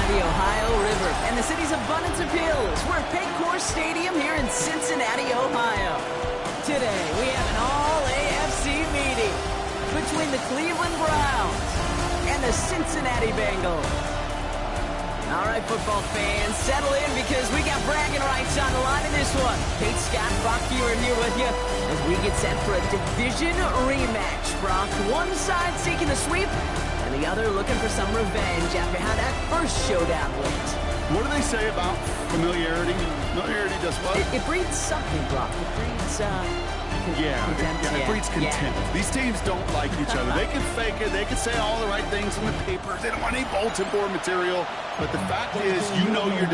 by the Ohio River and the city's abundance of hills. We're at Paycor Stadium here in Cincinnati, Ohio. Today, we have an all-AFC meeting between the Cleveland Browns and the Cincinnati Bengals. All right, football fans, settle in because we got bragging rights on the line in this one. Kate, Scott, Brock Ewer here with you as we get set for a division rematch. Brock, one side seeking the sweep, and the other looking for some revenge after how that first showdown went. What do they say about familiarity? Familiarity does what? It breeds something, Brock. It breeds, contempt. It breeds contempt. Yeah. These teams don't like each other. They can fake it. They can say all the right things in the papers. They don't want any bulletin board material. But the fact is, you know you're...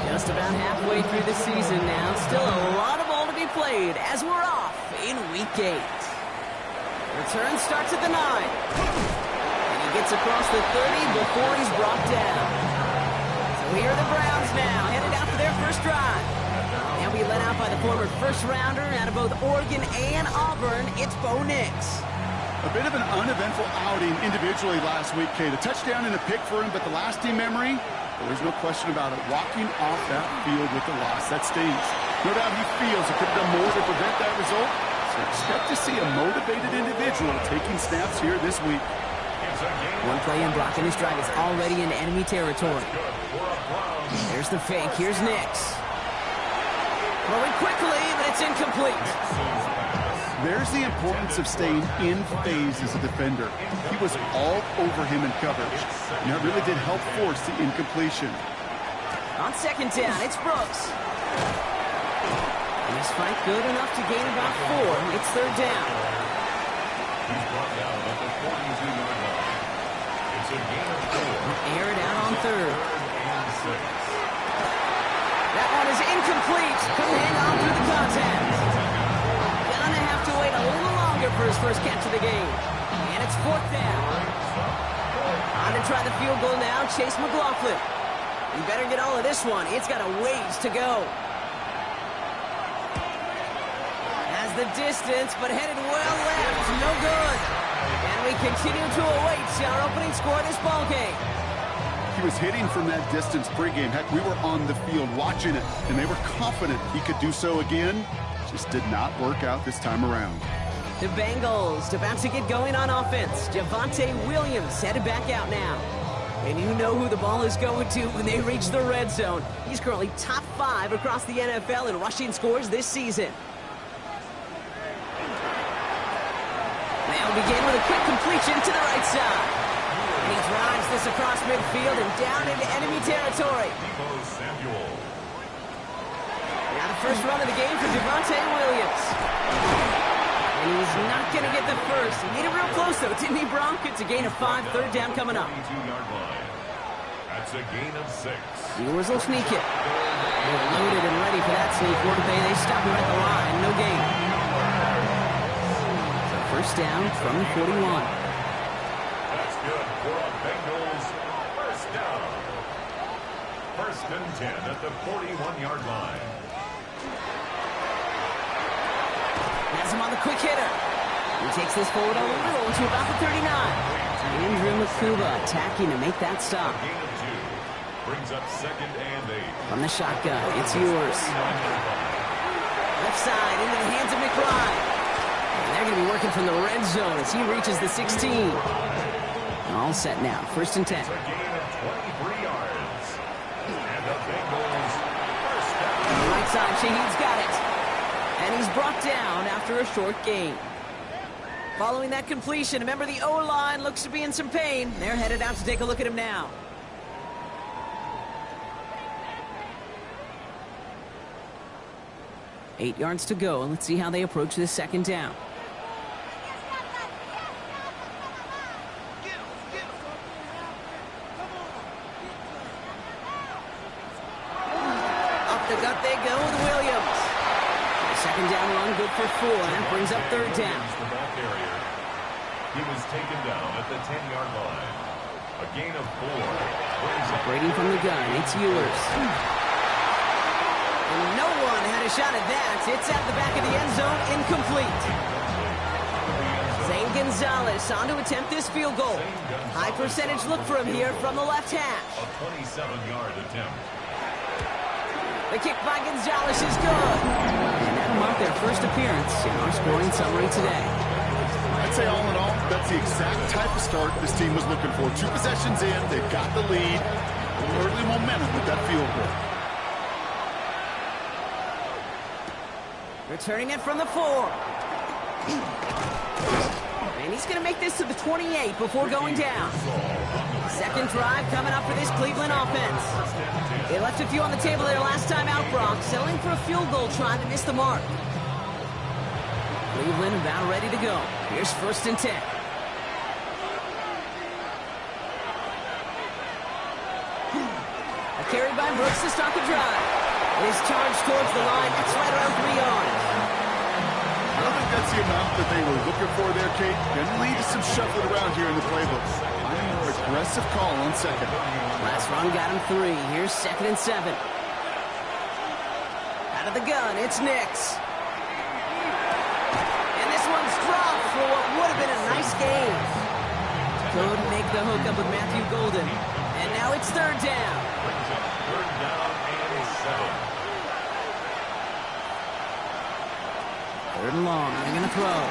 Just about halfway through the season now. Still a lot of ball to be played as we're off in Week 8. Return starts at the 9. And he gets across the 30 before he's brought down. So here are the Browns now, headed out for their first drive. They'll be led out by the former first-rounder out of both Oregon and Auburn. It's Bo Nix. A bit of an uneventful outing individually last week, Kate. A touchdown and a pick for him, but the lasting memory, well, there's no question about it. Walking off that field with the loss, that stings. No doubt he feels he could have done more to prevent that result. So expect to see a motivated individual taking snaps here this week. One play in Brock, and his drive is already in enemy territory. There's the fake. Here's Nix. Throwing quickly, but it's incomplete. There's the importance of staying in phase as a defender. He was all over him in coverage, and that really did help force the incompletion. On second down, it's Brooks. And this fight good enough to gain about 4. It's third down. He's brought down at the 42-yard line. It's a gain of 4. Air it out on third. And 6. That one is incomplete. Couldn't hang on through the contact. Gonna have to wait a little longer for his first catch of the game. And it's fourth down. On to try the field goal now, Chase McLaughlin. You better get all of this one. It's got a ways to go. Has the distance, but headed well left. No good. And we continue to await our opening score of this ball game. He was hitting from that distance pregame. Heck, we were on the field watching it, and they were confident he could do so again. Just did not work out this time around. The Bengals about to get going on offense. Javonte Williams headed back out now. And you know who the ball is going to when they reach the red zone. He's currently top 5 across the NFL in rushing scores this season. They'll begin with a quick completion to the right side. And he drives this across midfield and down into enemy territory. Now the first run of the game for Javonte Williams. And he's not going to get the first. He made it real close, though, didn't he, Bronk? It's a gain of 5, third down coming up. That's a gain of 6. Viewers will sneak it. They're loaded and ready for that sneak. Where do they stop him at the line? No gain. So first down from the 41. That's good for a Bengals first down. First and 10 at the 41-yard line. Has him on the quick hitter. He takes this forward a little to about the 39. Andrew McCuba attacking to make that stop. Gain of 2. Brings up second and 8. From the shotgun, it's yours. Left side into the hands of McBride. And they're going to be working from the red zone as he reaches the 16. All set now, first and 10. It's a gain of 23 yards. And the Bengals first down. Right side, Shaheed's got it. And he's brought down after a short gain. Following that completion, remember the O-line looks to be in some pain. They're headed out to take a look at him now. Eight yards to go. Let's see how they approach this second down. Up the gut they go with Williams. Second down run, good for 4, and that brings up third down. The ball carrier. He was taken down at the 10-yard line. A gain of 4. Brady from the gun. It's Ewers. And no one had a shot at that. It's out the back of the end zone, incomplete. Zane Gonzalez on to attempt this field goal. High percentage look for him here from the left hash. A 27-yard attempt. The kick by Gonzalez is good. And that'll mark their first appearance in our scoring summary today. I'd say all in all, that's the exact type of start this team was looking for. 2 possessions in, they've got the lead. Early momentum with that field goal. Returning it from the 4. And he's going to make this to the 28 before going down. Second drive coming up for this Cleveland offense. They left a few on the table there last time out, Brock, settling for a field goal trying to miss the mark. Cleveland about ready to go. Here's 1st and 10. A carry by Brooks to start the drive. His charge towards the line. It's right around 3 yards. I don't think that's the amount that they were looking for there, Kate. Going to lead to some shuffling around here in the playbook. Finding a more aggressive call on second. Last run got him 3. Here's 2nd and 7. Out of the gun, it's Nix. And this one's dropped for what would have been a nice game. Couldn't make the hook up with Matthew Golden. And now it's 3rd down. Third down and 7. 3rd and long. They're going to throw.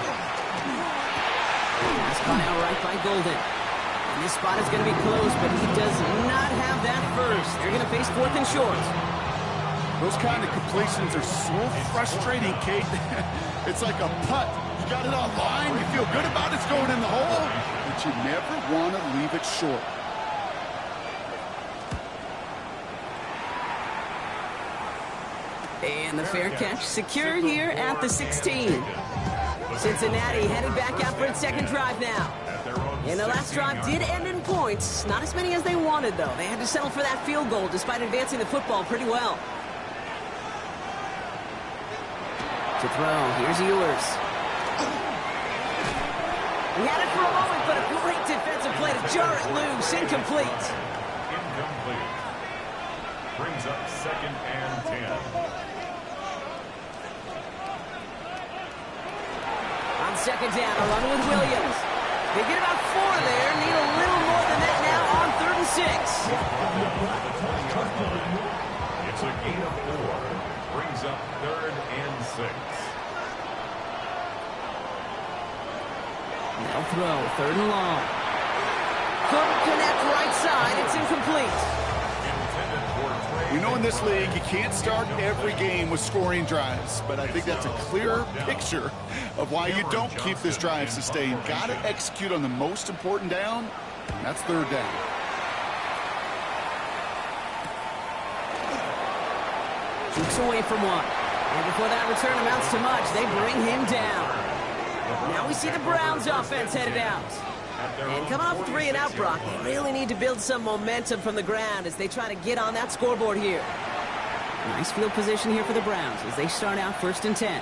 Pass caught out right by Golden. And this spot is going to be close, but he does not have that first. They're going to face 4th and short. Those kind of completions are so frustrating, Kate. It's like a putt. You got it on line. You feel good about it's going in the hole, but you never want to leave it short. And the fair catch secured here at the 16. Cincinnati headed back out for its second drive now. And the last drive did end in points. Not as many as they wanted, though. They had to settle for that field goal despite advancing the football pretty well. To throw, here's Ewers. He had it for a moment, but a great defensive play to jar it loose. Incomplete. Incomplete. Brings up 2nd and 10. On 2nd down, a run with Williams. They get about 4 there. Need a little more than that now on 3rd and 6. It's a gain of 4. Brings up 3rd and 6. They'll throw, 3rd and long. Couldn't connect right side. It's incomplete. We know in this league you can't start every game with scoring drives, but I think that's a clear picture of why you don't keep this drive sustained. Got to execute on the most important down, and that's 3rd down. Shoots away from one. And before that return amounts to much, they bring him down. Now we see the Browns offense headed out. And coming off 3 and out, Brock, they really need to build some momentum from the ground as they try to get on that scoreboard here. Nice field position here for the Browns as they start out 1st and 10.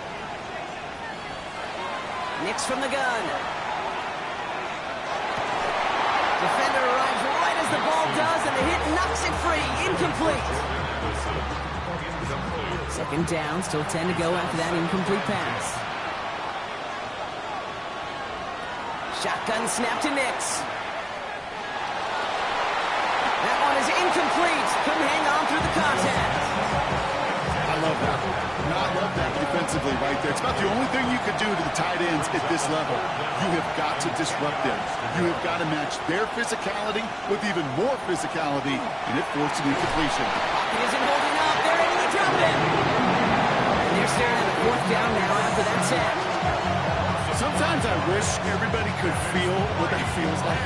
Nix from the gun. Defender arrives right as the ball does, and the hit knocks it free. Incomplete. 2nd down, still 10 to go after that incomplete pass. Shotgun snap to Nix. That one is incomplete. Couldn't hang on through the contact. I love that. I love that defensively right there. It's about the only thing you could do to the tight ends at this level. You have got to disrupt them. You have got to match their physicality with even more physicality, and it forced an incompletion. Pocket isn't holding up. They're ready to drop him. And they're staring at a 4th down now after that sack. Sometimes I wish everybody could feel what that feels like.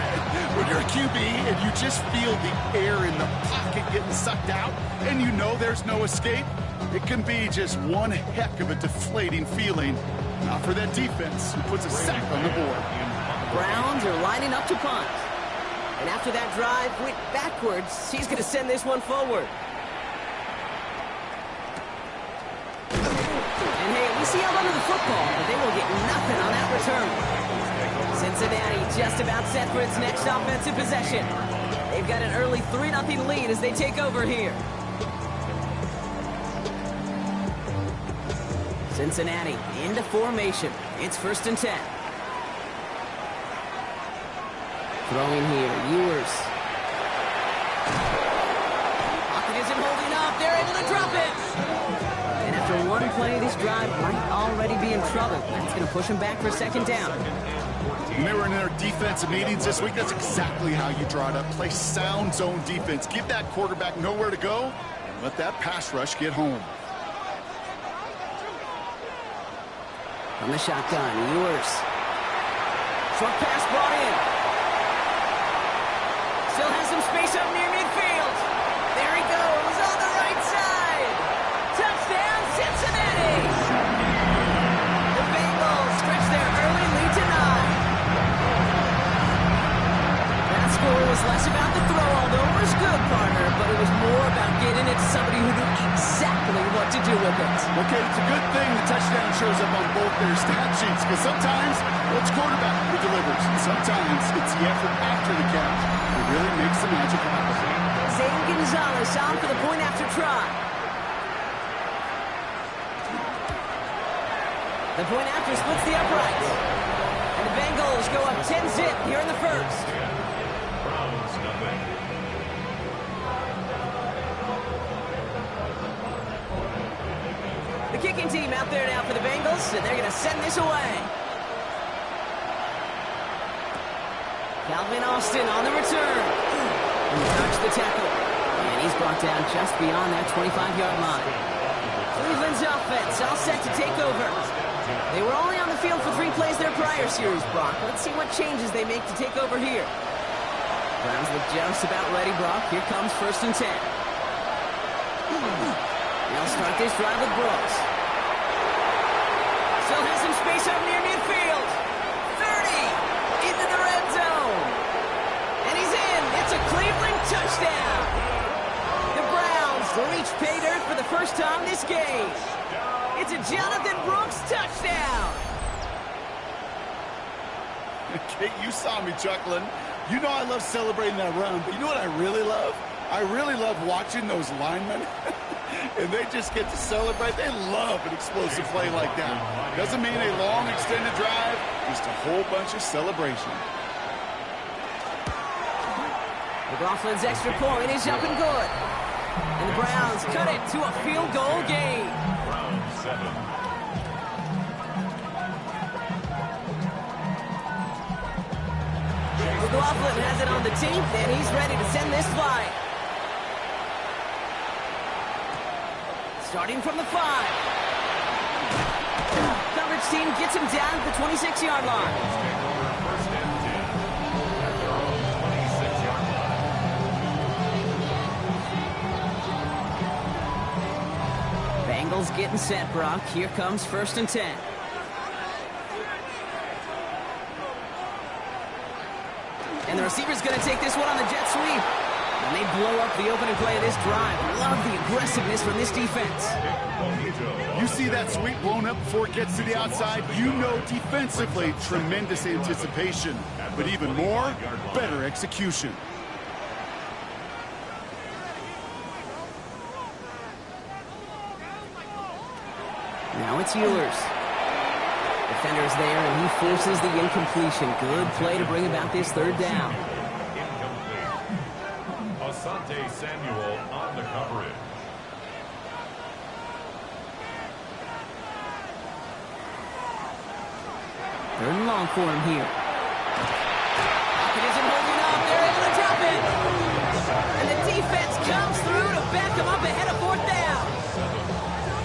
When you're a QB and you just feel the air in the pocket getting sucked out and you know there's no escape, it can be just one heck of a deflating feeling. Not for that defense who puts a sack on the board. Browns are lining up to punt. And after that drive went backwards, he's going to send this one forward. And hey, we see held onto the football, but they will get nothing on that return. Cincinnati just about set for its next offensive possession. They've got an early 3-0 lead as they take over here. Cincinnati into formation. It's 1st and 10. Throwing here, Ewers. Pocket isn't holding up. They're able to drop it. And after one play, this drive might already be in trouble. That's going to push them back for 2nd down. When they were in their defensive meetings this week, that's exactly how you draw it up. Play sound zone defense. Give that quarterback nowhere to go, and let that pass rush get home. From the shotgun, Ewers. Short pass brought in. Still has some space up near midfield. There he goes on the right side. Touchdown, Cincinnati. The Bengals stretch their early lead to 9. That score was less about the throw, although it was good, partner, but it was more about getting it to somebody who knew exactly what to do with it. Okay, it's a good thing the touchdown shows up on both their stat sheets, because sometimes it's quarterback who delivers. Sometimes it's the effort after the catch that really makes the magic happen. Zane Gonzalez on for the point after try. The point after splits the uprights. And the Bengals go up 10-zip here in the 1st. Browns nothing. The kicking team out there now for the Bengals, and they're going to send this away. Calvin Austin on the return. And dodged the tackle. And he's brought down just beyond that 25-yard line. Cleveland's offense all set to take over. They were only on the field for 3 plays their prior series, Brock. Let's see what changes they make to take over here. Browns look just about ready, Brock. Here comes 1st and 10. They'll start this drive with Brooks. Still has some space up near midfield. 30 into the red zone. And he's in. It's a Cleveland touchdown. The Browns reach pay dirt for the first time this game. It's a Jonathan Brooks touchdown. Okay, you saw me chuckling. You know I love celebrating that run, but you know what I really love? I really love watching those linemen, and they just get to celebrate. They love an explosive play like that. Doesn't mean a long, extended drive, just a whole bunch of celebration. McLaughlin's extra point is up and good. And the Browns cut it to a field goal game. Browns 7. McLaughlin has it on the team, and he's ready to send this flight. Starting from the 5. Coverage team gets him down at the 26-yard line. First and 10 at their own 26-yard line. Bengals getting set, Brock. Here comes 1st and 10. And the receiver's going to take this one on the jet sweep. And they blow up the opening play of this drive. Love the aggressiveness from this defense. You see that sweep blown up before it gets to the outside, you know defensively, tremendous anticipation. But even more, better execution. Now it's Ewers. Defender's there, and he forces the incompletion. Good play to bring about this 3rd down. Incomplete. Asante Samuel on the coverage. 3rd and long for him here. Pocket isn't holding up. They're able to drop it. And the defense comes through to back him up ahead of 4th down.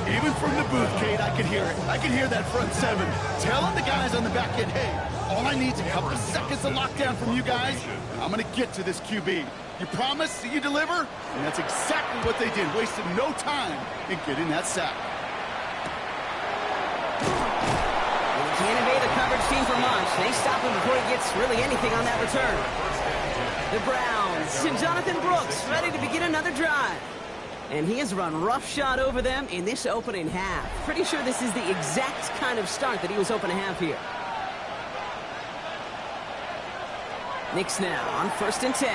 Even from the booth, Kate, I could hear it. I could hear that front 7 telling the guys on the back end, hey, all I need is a couple of seconds of lockdown from you guys. I'm going to get to this QB. You promise that you deliver? And that's exactly what they did. Wasted no time in getting that sack. Well, they can't evade the coverage team for much. They stop him before he gets really anything on that return. The Browns and Jonathan Brooks ready to begin another drive. And he has run roughshod over them in this opening half. Pretty sure this is the exact kind of start that he was hoping to have here. Knicks now on 1st and 10.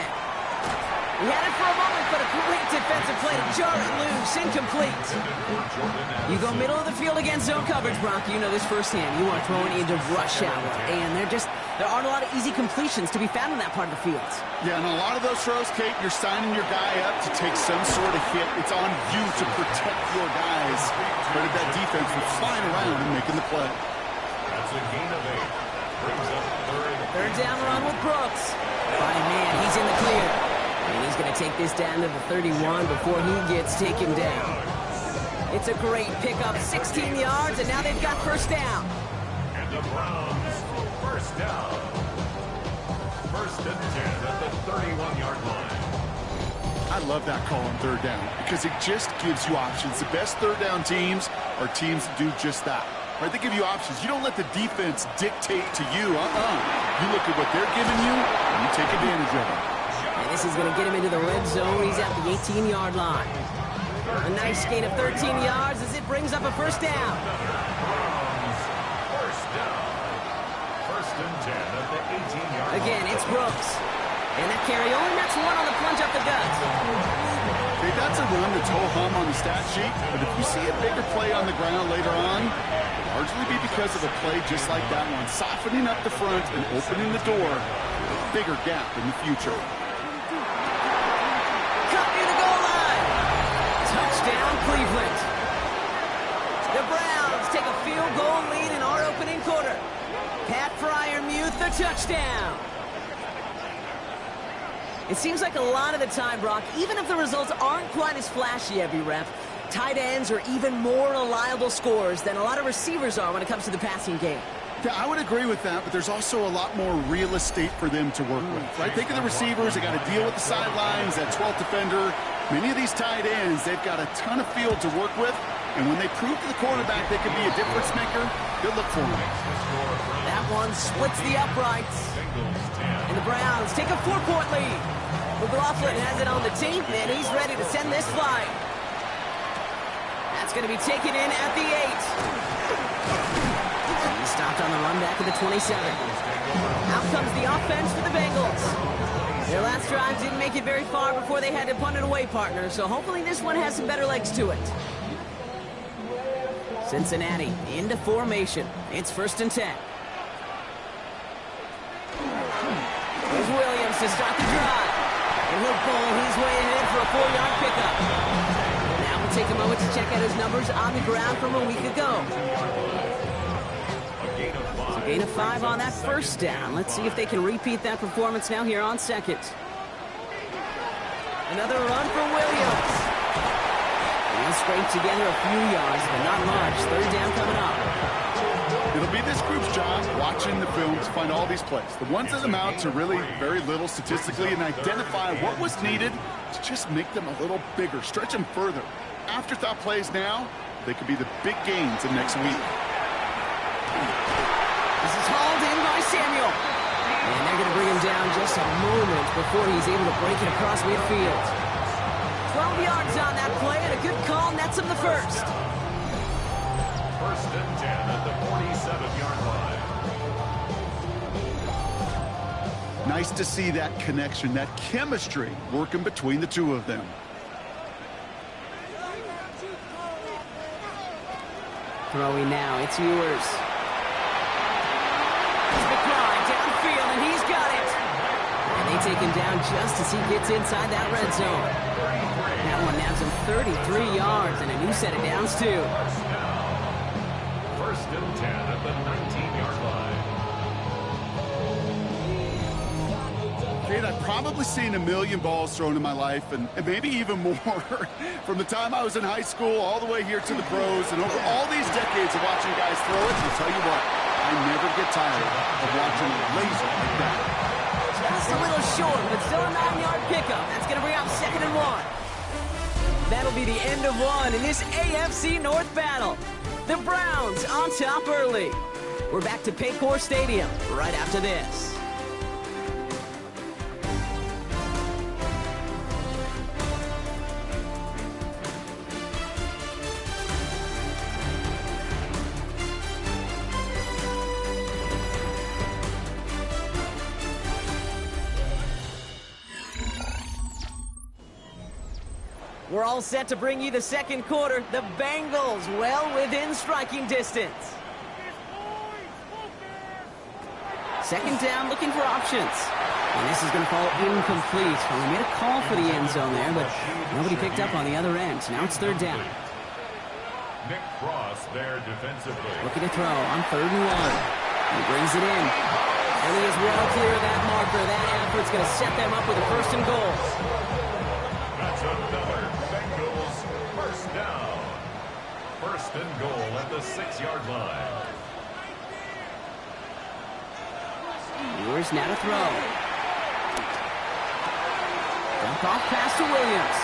He had it for a moment, but a great defensive play to jar it loose. Incomplete. You go middle of the field against zone coverage, Brock. You know this firsthand. You are throwing into rush hour. And there aren't a lot of easy completions to be found in that part of the field. Yeah, and a lot of those throws, Kate, you're signing your guy up to take some sort of hit. It's on you to protect your guys. Credit that defense for flying around and making the play. That's a gain of 8. Brings up Third down run with Brooks. By man, he's in the clear. And he's going to take this down to the 31 before he gets taken down. It's a great pickup, 16 yards, and now they've got first down. And the Browns, first down. First and 10 at the 31-yard line. I love that call on third down because it just gives you options. The best third down teams are teams that do just that. Right? They give you options. You don't let the defense dictate to you. You look at what they're giving you, and you take advantage of it. And this is going to get him into the red zone. He's at the 18-yard line. A nice gain of 13 yards as it brings up a first down. First down. First and 10 at the 18-yard line. Again, it's Brooks. And that carry only nets one on the plunge up the guts. Okay, that's a run that's ho-hum on the stat sheet, but if you see a bigger play on the ground later on, it'll largely be because of a play just like that one, softening up the front and opening the door for a bigger gap in the future. Cut near the goal line. Touchdown, Cleveland. The Browns take a field goal lead in our opening quarter. Pat Fryermuth, the touchdown. It seems like a lot of the time, Brock, even if the results aren't quite as flashy every rep, tight ends are even more reliable scorers than a lot of receivers are when it comes to the passing game. Yeah, I would agree with that, but there's also a lot more real estate for them to work with, right? Think of the receivers. They got to deal with the sidelines, that 12th defender. Many of these tight ends, they've got a ton of field to work with, and when they prove to the quarterback they can be a difference maker, they'll look for them. That one splits the uprights. And the Browns take a 4-point lead. McLaughlin has it on the tape, and he's ready to send this flight. That's going to be taken in at the 8. He stopped on the run back at the 27. Out comes the offense for the Bengals. Their last drive didn't make it very far before they had to punt it away, partner, so hopefully this one has some better legs to it. Cincinnati into formation. It's first and 10. Here's Williams to start the drive. And he'll pull his way ahead for a 4-yard pickup. Now we'll take a moment to check out his numbers on the ground from a week ago. So gain of 5 on that first down. Let's see if they can repeat that performance now here on second. Another run for Williams. He'll scrape together a few yards, but not much. Third down coming up. It'll be this group's job watching the film to find all these plays. The ones that amount to really very little statistically and identify what was needed to just make them a little bigger, stretch them further. Afterthought plays now, they could be the big gains of next week. This is hauled in by Samuel. And they're going to bring him down just a moment before he's able to break it across midfield. 12 yards on that play, and a good call nets him the first. First and 10 at the 47-yard line. Nice to see that connection, that chemistry working between the two of them. Throwing now, it's Ewers. Here's McCry downfield, and he's got it. And they take him down just as he gets inside that red zone. That one nabs him 33 yards and a new set of downs, too. First and 10 at the 19-yard line. Kate, I've probably seen a million balls thrown in my life, and maybe even more. From the time I was in high school all the way here to the pros, and over all these decades of watching guys throw it, I'll tell you what, I never get tired of watching a laser like that. Just a little short, but still a 9-yard pickup. That's going to bring up 2nd and 1. That'll be the end of one in this AFC North battle. The Browns on top early. We're back to Paycor Stadium right after this. We're all set to bring you the second quarter. The Bengals well within striking distance. Second down, looking for options. And this is going to fall incomplete. Well, we made a call for the end zone there, but nobody picked up on the other end. Now it's third down. Nick Cross there defensively. Looking to throw on 3rd and 1. He brings it in. And he is well clear of that marker. That effort's going to set them up with a 1st and goal. That's another Bengals first down. 1st and goal at the 6-yard line. Ewers now to throw. Dump off pass to Williams.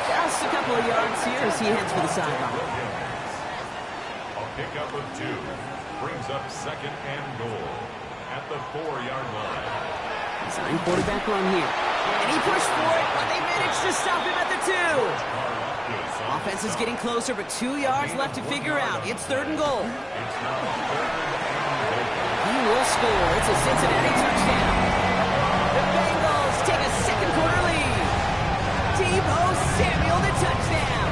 Just a couple of yards here as he heads for the sideline. A pickup of 2. Brings up 2nd and goal at the 4-yard line. Design quarterback run here. And he pushed for it, but they managed to stop him at the 2. Offense is getting closer, but 2 yards left to figure out. It's 3rd and goal. It's now 3rd and goal. He will score. It's a Cincinnati touchdown. The Bengals take a second quarter lead. Deebo Samuel, the touchdown.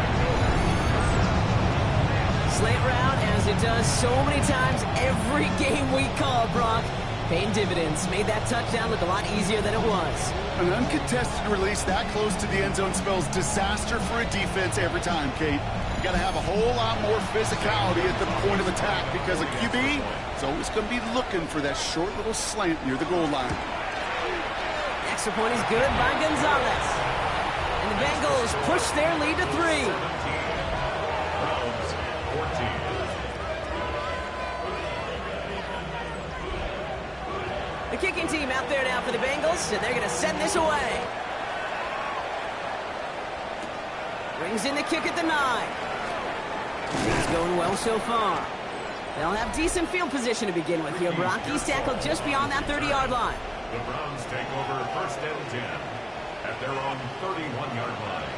Slant route, as it does so many times every game we call, Brock. Paying dividends. Made that touchdown look a lot easier than it was. An uncontested release that close to the end zone spells disaster for a defense every time, Kate. You got to have a whole lot more physicality at the point of attack because a QB is always going to be looking for that short little slant near the goal line. Extra point is good by Gonzalez. And the Bengals push their lead to 3. 17. Browns 14. The kicking team out there now for the Bengals, and they're going to send this away. Brings in the kick at the 9. He's going well so far. They'll have decent field position to begin with here, Brock. He's tackled just beyond that 30-yard line. The Browns take over 1st and 10 at their own 31-yard line.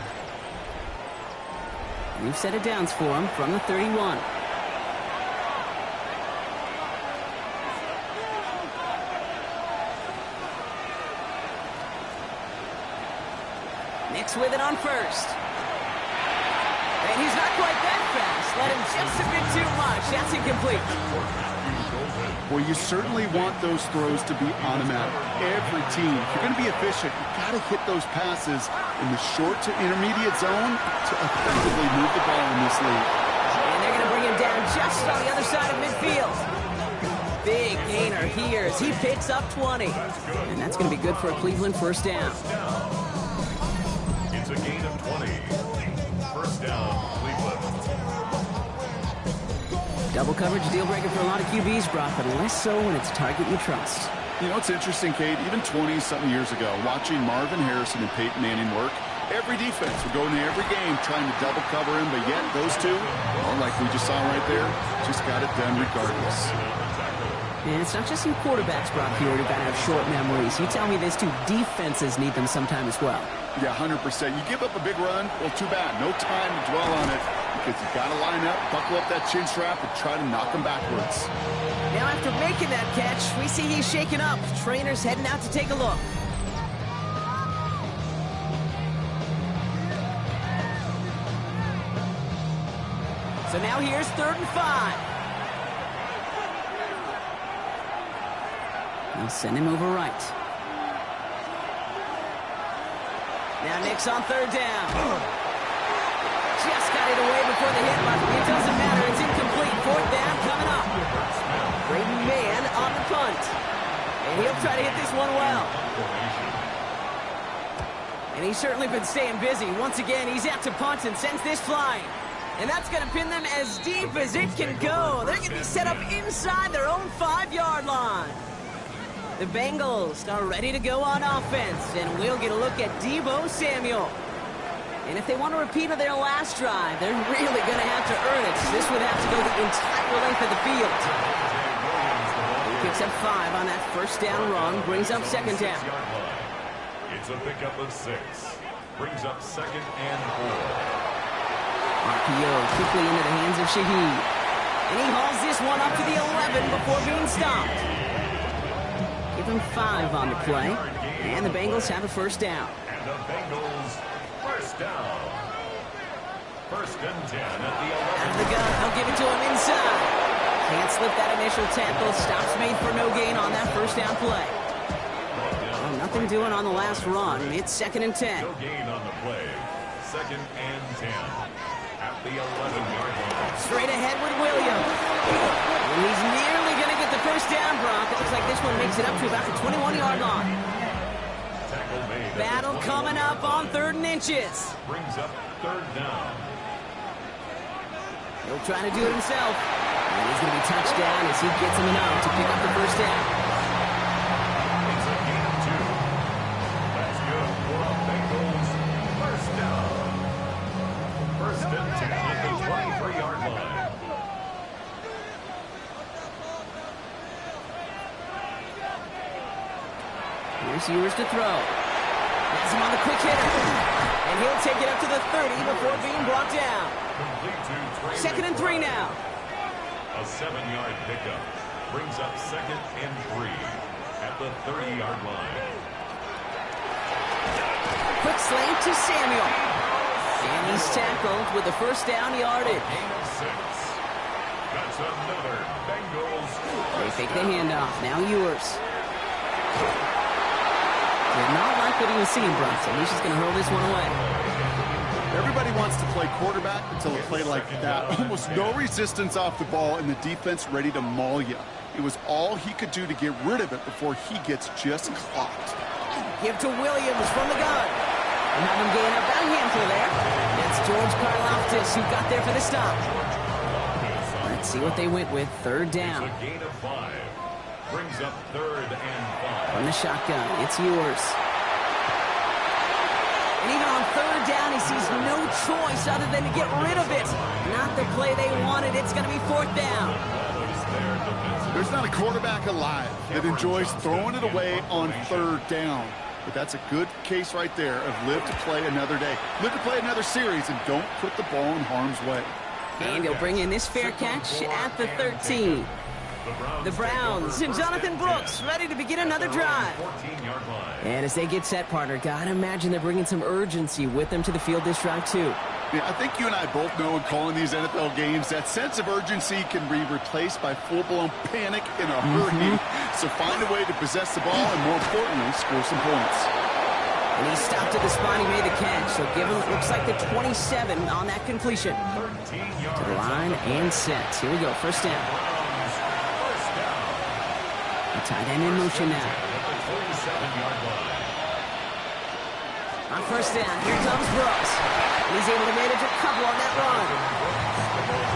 We've set it downs for him from the 31. Nix with it on 1st. And he's not quite that fast. Let him just a bit too much. That's incomplete. Well, you certainly want those throws to be automatic. Every team, if you're going to be efficient, you've got to hit those passes in the short to intermediate zone to effectively move the ball in this league. And they're going to bring him down just on the other side of midfield. Big gainer here as he picks up 20. And that's going to be good for a Cleveland 1st down. It's a gain of 20. 1st down, Cleveland. Double coverage deal breaker for a lot of QBs, Brock, but less so when it's a target you trust. You know, it's interesting, Kate, even 20-something years ago, watching Marvin Harrison and Peyton Manning work, every defense would go into every game trying to double cover him, but yet those two, well, like we just saw right there, just got it done regardless. And it's not just some quarterbacks, Brock, here who got to have short memories. You tell me these two defenses need them sometime as well. Yeah, 100%. You give up a big run, well, too bad. No time to dwell on it because you've got to line up, buckle up that chin strap, and try to knock them backwards. Now, after making that catch, we see he's shaken up. Trainer's heading out to take a look. So now here's 3rd and 5. He'll send him over right. Now Nick's on 3rd down. Just got it away before the hit, but it doesn't matter. It's incomplete. 4th down coming up. Brady Man on the punt. And he'll try to hit this one well. And he's certainly been staying busy. Once again, he's out to punt and sends this flying. And that's going to pin them as deep as it can go. They're going to be set up inside their own 5-yard line. The Bengals are ready to go on offense, and we'll get a look at Deebo Samuel. And if they want to repeat of their last drive, they're really going to have to earn it. This would have to go the entire length of the field. He picks up 5 on that 1st down run, brings up 2nd down. It's a pickup of 6. Brings up 2nd and 4. RPO quickly into the hands of Shaheed. And he hauls this one up to the 11 before being stopped. Give him 5 on the play. And the Bengals have a 1st down. And the Bengals first First down. First and 10 at the 11. Out of the gun, they'll give it to him inside. Can't slip that initial tackle. Stops made for no gain on that first down play. Well, nothing doing on the last run. It's second and 10. No gain on the play. Second and 10 at the 11-yard line. Straight ahead with Williams. And he's nearly going to get the first down, Brock. It looks like this one makes it up to about the 21-yard line. Tackle made. Battle coming up on 3rd and inches. Brings up 3rd down. He'll try to do it himself. And he's going to be touched down as he gets him enough to pick up the first down. It's a gain of 2. That's good for the Bengals. First down. First and 10 at the 23-yard line. Here's Ewers to throw. Has him on the quick hitter. And he'll take it up to the 30 before being brought down. Complete to Trey Second and 3 now. A 7-yard pickup brings up 2nd and 3 at the 30-yard line. Quick slant to Samuel. And he's tackled with the first down yardage. Gain of 6. That's another Bengals. They fake the handoff. Now Ewers. Did not like what he was seeing, Brock. So he's just going to hurl this one away. Everybody wants to play quarterback until a play like that. Almost no resistance off the ball and the defense ready to maul you. It was all he could do to get rid of it before he gets just clocked. Give to Williams from the gun. And have him gain about a handful there. That's George Karlaftis who got there for the stop. Let's see what they went with. 3rd down. It's a gain of 5. Brings up 3rd and 5. From the shotgun, it's Ewers. And even on 3rd down, he sees no choice other than to get rid of it. Not the play they wanted. It's going to be 4th down. There's not a quarterback alive that enjoys throwing it away on 3rd down. But that's a good case right there of live to play another day. Live to play another series and don't put the ball in harm's way. And he'll bring in this fair catch at the 13. The Browns and Jonathan Brooks ready to begin another drive. 14-yard line. And as they get set, partner, gotta imagine they're bringing some urgency with them to the field this drive, too. Yeah, I think you and I both know in calling these NFL games that sense of urgency can be replaced by full-blown panic in a hurry. So find a way to possess the ball and, more importantly, score some points. And he stopped at the spot he made the catch. So give him, looks like the 27 on that completion. 13 yards. To the line and set. Here we go, first down. First down. The tight end in motion now. At the 27-yard line. On first down, here comes Brooks. He's able to manage a couple on that run.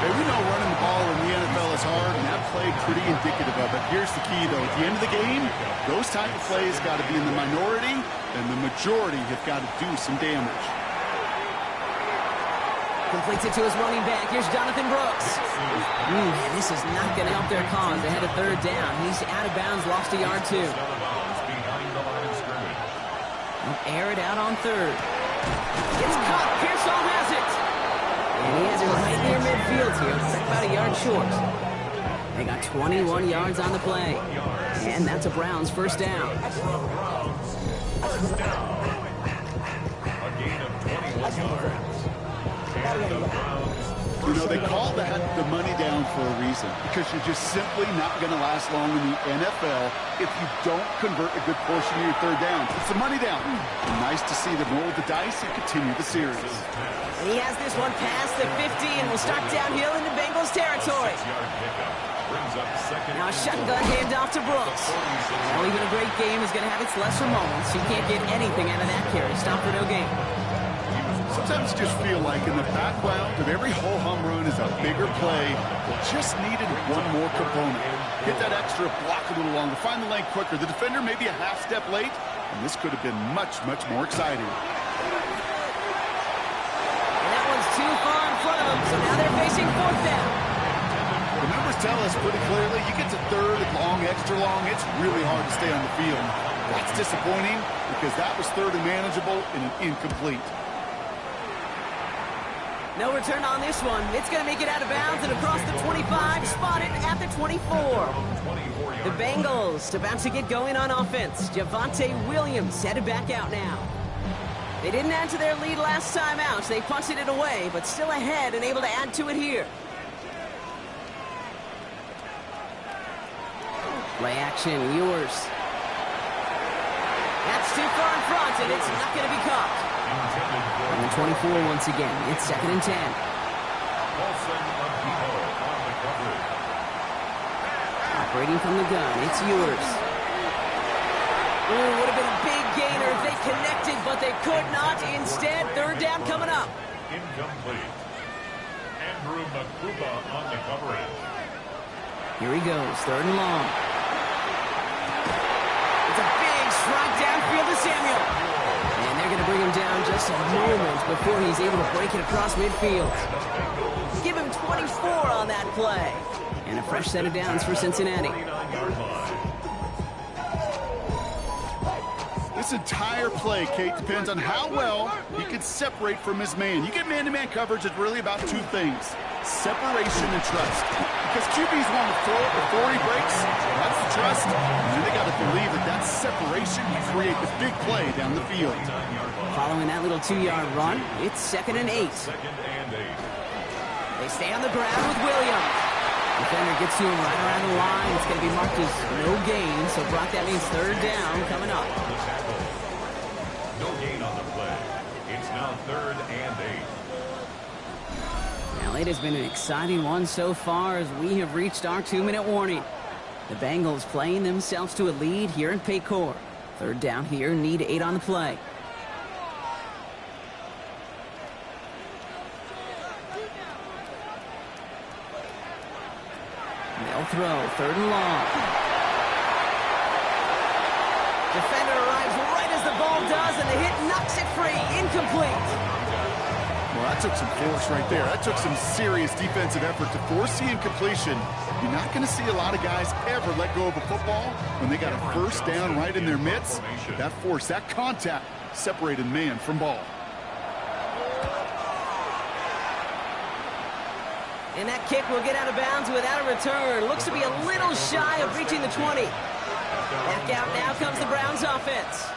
Hey, we know running the ball in the NFL is hard, and that play pretty indicative of it. Here's the key, though. At the end of the game, those type of plays got to be in the minority, and the majority have got to do some damage. Completes it to his running back. Here's Jonathan Brooks. Man, this is not going to help their cause. They had a 3rd down. He's out of bounds, lost a yard, too. Behind the line of scrimmage. He'll air it out on 3rd. It's caught. Pearsall has it. And he has it right near midfield here. About a yard short. They got 21 yards on the play. And that's a Browns first down. First down. A gain of 21 yards. And the Browns. You know, they call that the money down for a reason, because you're just simply not going to last long in the NFL if you don't convert a good portion of your 3rd down. It's the money down. And nice to see them roll the dice and continue the series. And he has this one past the 50 and will start downhill into Bengals territory. 6-yard pickup brings up 2nd. Now a shotgun handoff to Brooks. Well, even a great game is going to have its lesser moments. You can't get anything out of that carry. Stop for no gain. Sometimes you just feel like in the background of every ho-hum run is a bigger play that just needed one more component. Hit that extra block a little longer, find the lane quicker. The defender may be a half step late, and this could have been much, much more exciting. And that one's too far in front of them, so now they're facing 4th down. The numbers tell us pretty clearly, you get to 3rd and long, extra long, it's really hard to stay on the field. That's disappointing because that was 3rd and manageable and an incomplete. No return on this one. It's going to make it out of bounds and across the 25, spotted at the 24. The Bengals about to get going on offense. Javonte Williams headed back out now. They didn't add to their lead last time out. They punted it away, but still ahead and able to add to it here. Play action, yours. That's too far in front, and it's not going to be caught. On the 24 once again. It's 2nd and 10. Operating from the gun. It's yours. Ooh, would have been a big gainer if they connected, but they could not. Instead, 3rd down coming up. Incomplete. Andrew McCouba on the coverage. Here he goes, 3rd and long. It's a big strike downfield to Samuel. And they're going to bring him down just a moment before he's able to break it across midfield. Give him 24 on that play. And a fresh set of downs for Cincinnati. This entire play, Kate, depends on how well he can separate from his man. You get man-to-man coverage, it's really about 2 things: separation and trust. Because QB's want to throw it before he breaks. That's the trust. And then they got to believe that that separation can create the big play down the field. Following that little 2-yard run, it's 2nd and 8. They stay on the ground with Williams. Defender gets to him right around the line. It's going to be marked as no gain. So, Brock, that means 3rd down coming up. No gain on the play. It's now 3rd and 8. Well, it has been an exciting one so far as we have reached our 2-minute warning. The Bengals playing themselves to a lead here in Paycor. 3rd down here, need 8 on the play. They'll throw, 3rd and long. Defender arrives right as the ball does, and the hit knocks it free. Incomplete. Well, that took some force right there. That took some serious defensive effort to force the incompletion. You're not going to see a lot of guys ever let go of a football when they got a 1st down right in their midst. That force, that contact separated man from ball. And that kick will get out of bounds without a return. Looks to be a little shy of reaching the 20. Back out now comes the Browns offense.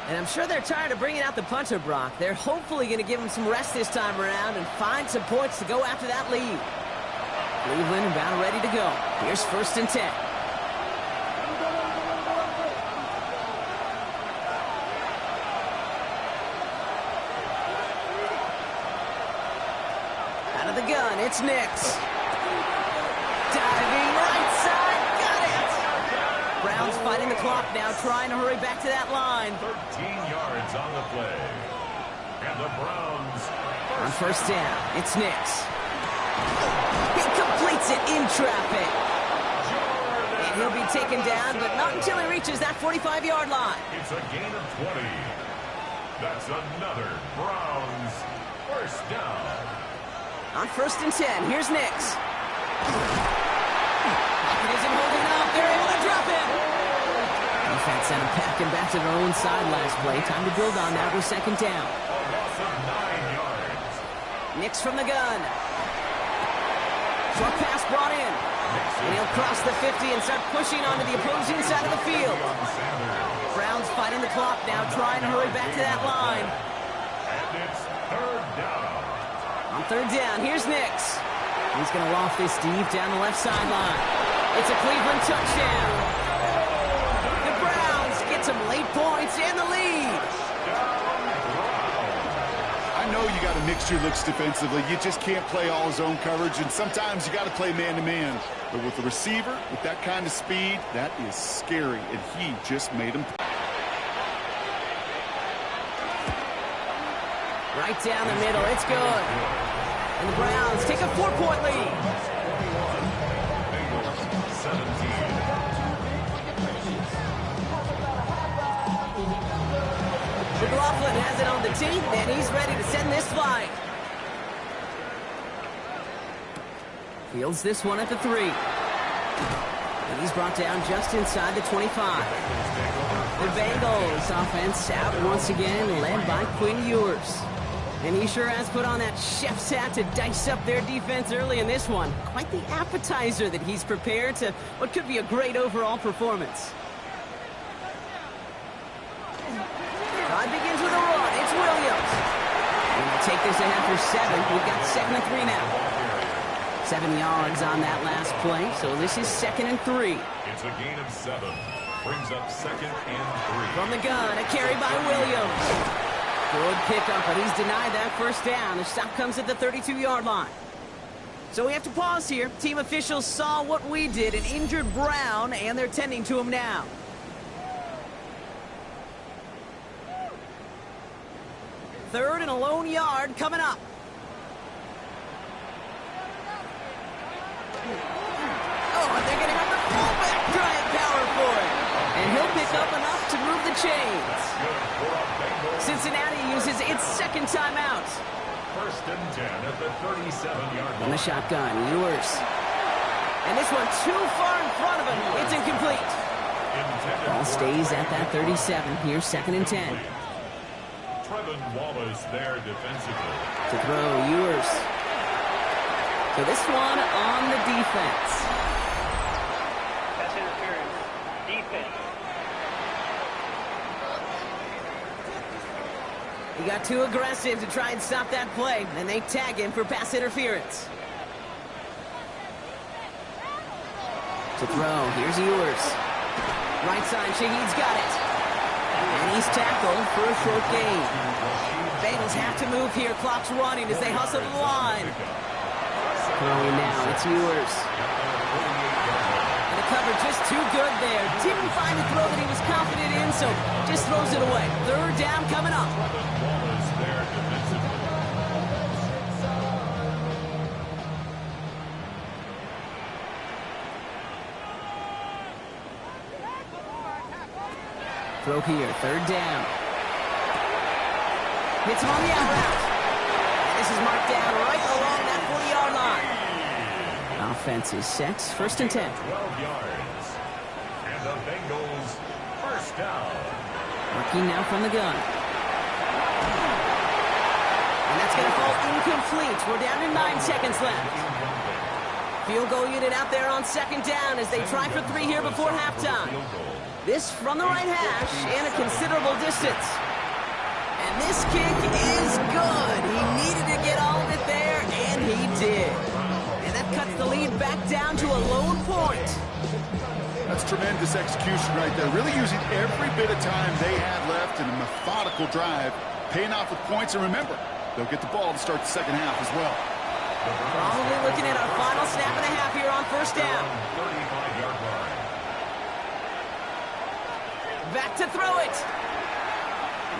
And I'm sure they're tired of bringing out the punter, Brock. They're hopefully going to give him some rest this time around and find some points to go after that lead. Cleveland about ready to go. Here's 1st and 10. Out of the gun, it's Nix. Diving right side, got it! Browns fighting the clock now, trying to hurry back to that line. 13 yards on the play. And the Browns on 1st down, it's Nix. He completes it in traffic. And he'll be taken down, but not until he reaches that 45-yard line. It's a gain of 20. That's another Browns 1st down. On 1st and 10, here's Nix. Pocket isn't holding up. They're able to drop him. Defense sent him packing back to their own side last play. Time to build on that with 2nd down. A loss of 9 yards. Nix from the gun. Short pass brought in. And he'll cross the 50 and start pushing onto the opposing side of the field. Browns fighting the clock now, trying to hurry back to that line. And it's 3rd down. On 3rd down, here's Nix. He's going to loft this deep down the left sideline. It's a Cleveland touchdown. The Browns get some late points and the lead. I know you got to mix your looks defensively. You just can't play all zone coverage, and sometimes you got to play man-to-man. But with the receiver, with that kind of speed, that is scary, and he just made him. Right down the middle, it's good. And the Browns take a 4-point lead. Bengals 17. McLaughlin has it on the tee, and he's ready to send this flying. Fields this one at the 3. And he's brought down just inside the 25. The Bengals offense out once again, led by Quinn Ewers. And he sure has put on that chef's hat to dice up their defense early in this one. Quite the appetizer that he's prepared to what could be a great overall performance. Drive begins with a run. It's Williams. make this a after 7. We've got 2nd and 3 now. 7 yards on that last play, so this is 2nd and 3. It's a gain of 7. Brings up 2nd and 3. From the gun, a carry by Williams. Good pickup, but he's denied that first down. The stop comes at the 32-yard line. So we have to pause here. Team officials saw what we did, an injured Brown, and they're tending to him now. Third and a lone yard coming up. Oh, and they're going to have the fullback trying power for it. And he'll pick up enough to move the chains. Cincinnati uses its 2nd timeout. 1st and 10 at the 37-yard line. On the shotgun, Ewers. And this one too far in front of him. It's incomplete. Ball stays at that 37. Here's 2nd and 10. Trevin Wallace there defensively. To throw, Ewers. So this one on the defense. That's interference. Defense. He got too aggressive to try and stop that play, and they tag him for pass interference. To throw, here's Ewers. Right side, Shaheed's got it. And he's tackled for a short gain. Bengals have to move here. Clock's running as they hustle to the line. Throwing now, it's Ewers. And the cover just too good there. Didn't find a throw that he was confident in, so just throws it away. 3rd down coming up. Wallace there defensively. Throw here, 3rd down. Hits him on the out route. And this is marked down right along that 40-yard line. Offense is set. 1st and 10. 12 yards. And the Bengals 1st down. Working now from the gun. And that's going to fall incomplete. We're down to 9 seconds left. Field goal unit out there on 2nd down as they try for 3 here before halftime. This from the right hash and a considerable distance. And this kick is good. He needed to get all of it there, and he did. And that cuts the lead back down to a lone point. That's tremendous execution right there. Really using every bit of time they had left in a methodical drive, paying off with points. And remember, they'll get the ball to start the 2nd half as well. Probably looking at our final snap and a half here on 1st down. 35-yard line. Back to throw it.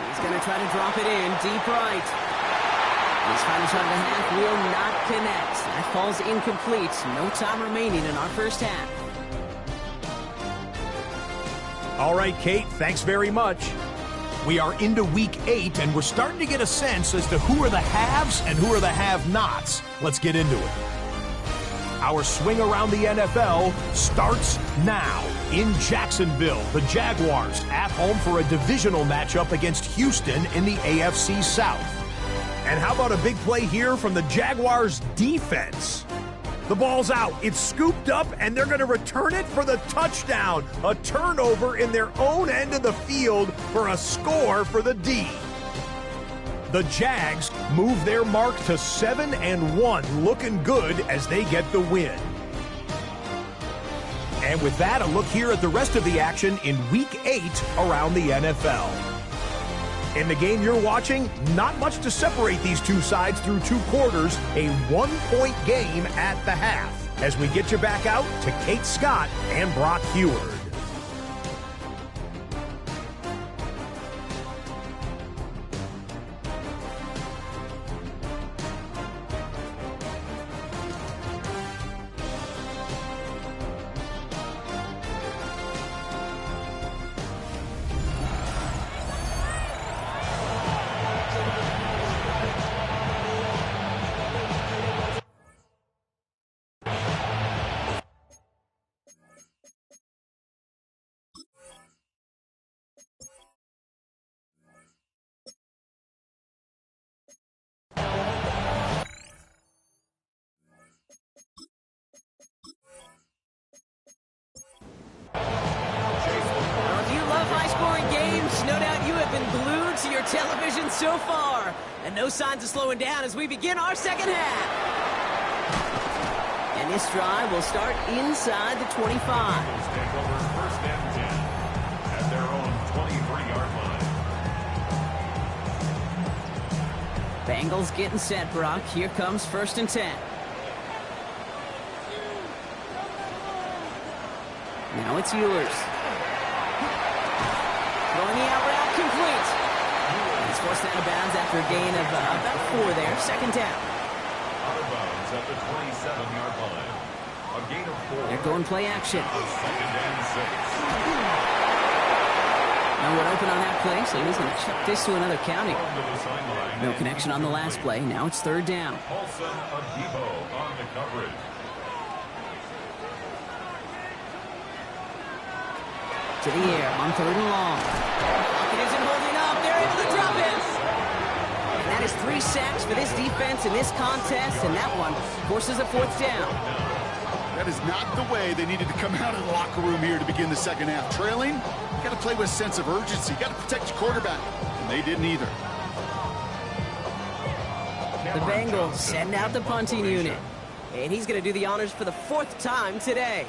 He's going to try to drop it in deep right. His final shot of the half will not connect. That falls incomplete. No time remaining in our 1st half. All right, Kate, thanks very much. We are into week 8, and we're starting to get a sense as to who are the haves and who are the have-nots. Let's get into it. Our swing around the NFL starts now. In Jacksonville, the Jaguars at home for a divisional matchup against Houston in the AFC South. And how about a big play here from the Jaguars defense? The ball's out, it's scooped up, and they're going to return it for the touchdown. A turnover in their own end of the field for a score for the D. The Jags move their mark to 7-1, looking good as they get the win. And with that, a look here at the rest of the action in Week 8 around the NFL. In the game you're watching, not much to separate these two sides through 2 quarters, a 1-point game at the half. As we get you back out to Kate Scott and Brock Heward. television so far. And no signs of slowing down as we begin our second half. And this drive will start inside the 25. Bengals take over first and 10 at their own 23-yard line. Bengals getting set, Brock. Here comes first and 10. Now it's Ewers. Throwing the out route complete. He's forced out of bounds after a gain of about 4 there. Second down. Out of bounds at the 27-yard line. A gain of 4. They're going play action. Second and 6. No one open on that play, so he's going to chuck this to another county. To the sideline. No connection on the last play. Now it's third down. Paulson Adebo on the coverage. To the air on third and long. Pocket isn't holding up. They're able to drop it. And that is 3 sacks for this defense in this contest, and that one forces a fourth down. That is not the way they needed to come out of the locker room here to begin the second half. Trailing, you got to play with a sense of urgency. You got to protect your quarterback, and they didn't either. The Bengals send out the punting unit, and he's going to do the honors for the 4th time today.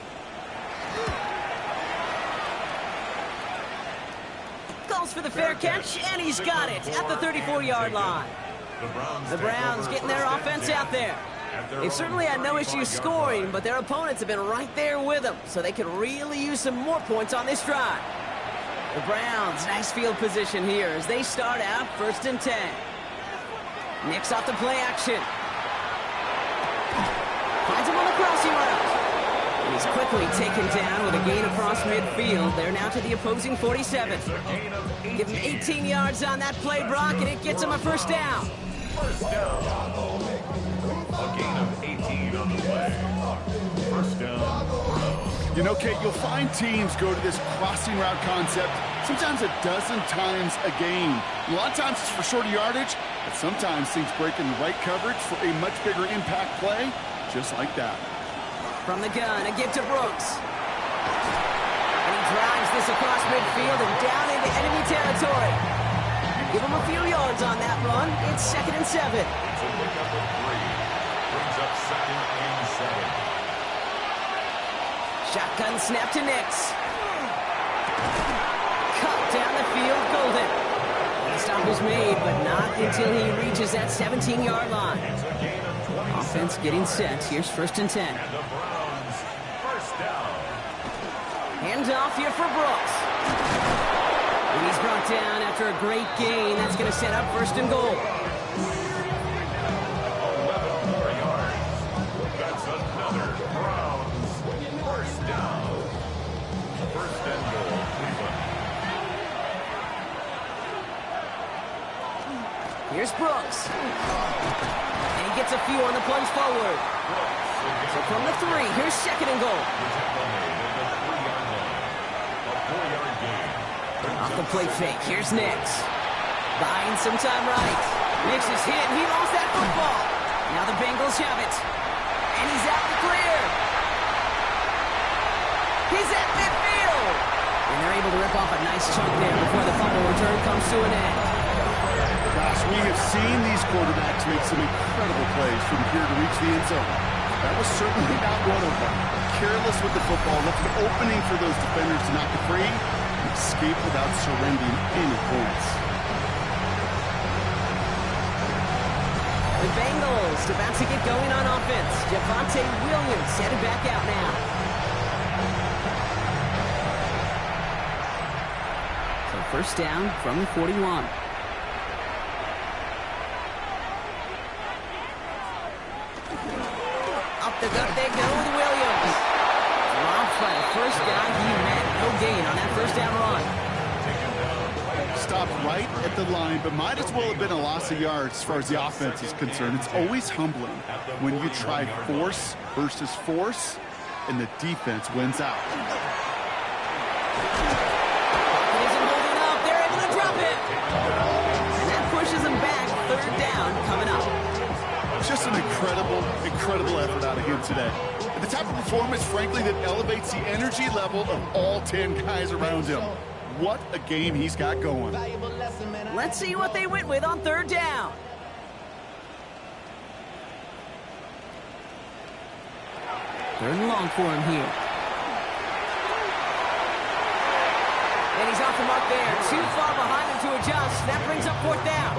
Calls for the fair catch, and he's got it at the 34-yard line. The Browns getting their offense out there. They've certainly had no issues scoring, but their opponents have been right there with them, so they can really use some more points on this drive. The Browns, nice field position here as they start out first and 10. Nick's off the play action. Finds him on the crossing route. And he's quickly taken down with a gain across midfield. They're now to the opposing 47. Give him 18 yards on that play, Brock, and it gets him a first down. First down. A gain of 18 on the play. First down. You know, Kate, you'll find teams go to this crossing route concept sometimes a dozen times a game. A lot of times it's for shorter yardage, but sometimes things break in the right coverage for a much bigger impact play, just like that. From the gun, a give to Brooks. And he drives this across midfield and down into enemy territory. Give him a few yards on that run. It's second and 7. It's a pickup of 3. Brings up second and 7. Shotgun snap to Nix. Cut down the field, Golden. The stop is made, but not until he reaches that 17-yard line. It's a gain of 27. Offense getting set. Here's first and 10. And the Browns, first down. Hands off here for Brooks. And he's brought down after a great gain. That's going to set up first and goal. 11 more yards. That's another Browns first down. First and goal, Cleveland. Here's Brooks. And he gets a few on the plunge forward. So from the 3, here's second and goal. Off the play fake, here's Nix. Buying some time right. Nix is hit, and he lost that football. Now the Bengals have it. And he's out the clear. He's at midfield. And they're able to rip off a nice chunk there before the fumble return comes to an end. Gosh, we have seen these quarterbacks make some incredible plays from here to reach the end zone. That was certainly not one of them. Careless with the football, left an opening for those defenders to knock it free and escape without surrendering any points. The Bengals about to get going on offense. Javonte Williams headed back out now. So first down from the 41. Up the gut they go with Williams. Dropped by the first guy he met. No gain on that first down run. Stopped right at the line, but might as well have been a loss of yards as far as the offense is concerned. It's always humbling when you try force versus force, and the defense wins out. It isn't holding up. They're able to drop it. And that pushes them back. Third down coming up. Just an incredible effort out of him today. And the type of performance, frankly, that elevates the energy level of all 10 guys around him. What a game he's got going. Let's see what they went with on third down. Third and long for him here. And he's off the mark there. Too far behind him to adjust. That brings up fourth down.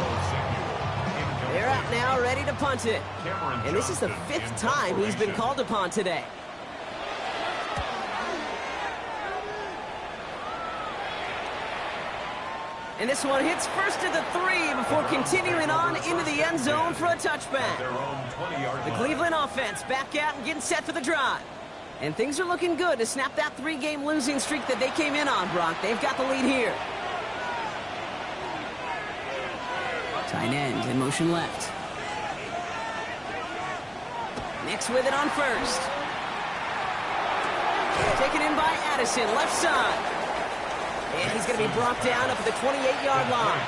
They're out now, ready to punt it. And this is the 5th time he's been called upon today. And this one hits first at the 3 before continuing on into the end zone for a touchback. The Cleveland offense back out and getting set for the drive. And things are looking good to snap that 3-game losing streak that they came in on, Brock. They've got the lead here. Tight end in motion left. Next with it on first. Taken in by Addison, left side. And he's going to be brought down up at the 28-yard line.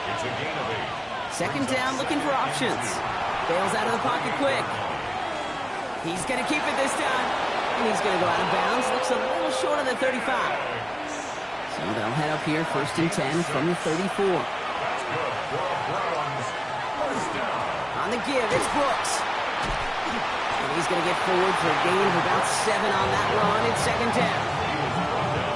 It's a gain of 8. Second down, looking for options. Bails out of the pocket quick. He's going to keep it this time. And he's going to go out of bounds. Looks a little short of the 35. So they'll head up here, 1st and 10 from the 34. That's good for the Browns. First down. On the give, it's Brooks. And he's going to get forward for a gain of about 7 on that run. It's second down.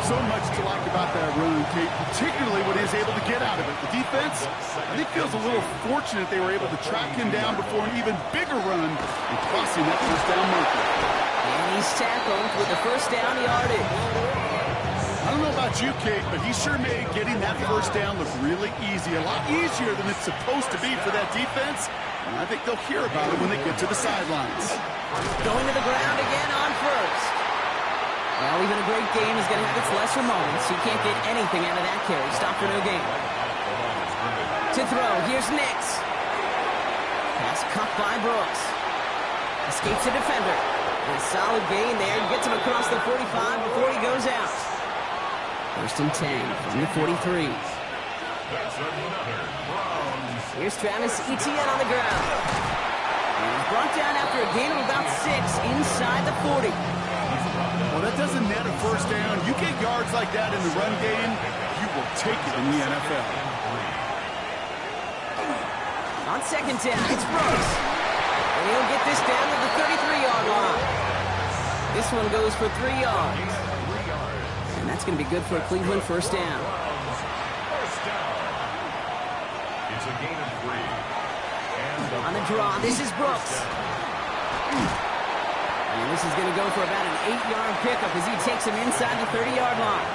So much to like about that run, Kate, particularly when he was able to get out of it. The defense, I think, feels a little fortunate they were able to track him down before an even bigger run and crossing that first down marker. And he's tackled with the first down yardage. I don't know about you, Kate, but he sure made getting that first down look really easy. A lot easier than it's supposed to be for that defense. And I think they'll hear about it when they get to the sidelines. Going to the ground again on first. Well, even a great game is going to have its lesser moments. You can't get anything out of that carry. Stop for no gain. To throw, here's Nix. Pass cut by Brooks. Escapes the defender. And a solid gain there. Gets him across the 45 before he goes out. 1st and 10 from the 43. Here's Travis Etienne on the ground. And he's brought down after a gain of about 6 inside the 40. Well, that doesn't net a first down. You get yards like that in the run game, you will take it in the NFL. On second down, it's Brooks. And he'll get this down to the 33-yard line. This one goes for 3 yards. And that's going to be good for a Cleveland first down. It's a gain of 3. On the draw, this is Brooks. And this is going to go for about an 8-yard pickup as he takes him inside the 30-yard line.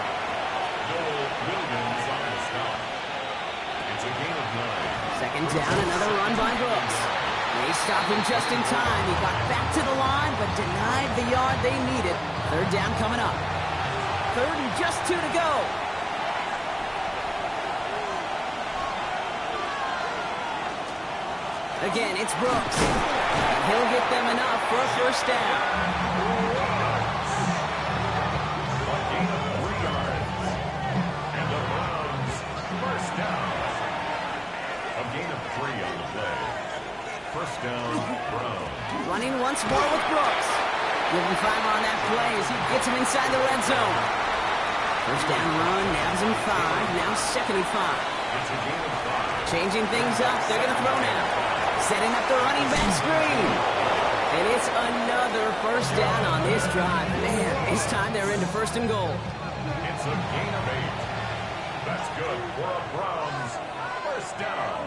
Williams on the stop. It's a gain of 9. Second down, another run by Brooks. They stopped him just in time. He got back to the line, but denied the yard they needed. Third down coming up. 3rd and just 2 to go. Again, it's Brooks. He'll get them enough for a first down. A gain of 3 yards. And the Browns first down. A gain of 3 on the play. First down, Browns. Running once more with Brooks. Give him 5 on that play as he gets him inside the red zone. First down run, nabs him 5. Now 2nd and 5. It's a gain of 5. Changing things up. They're going to throw now. Setting up the running back screen. And it's another first down on this drive. Man, this time they're into 1st and goal. It's a gain of 8. That's good for a Browns first down.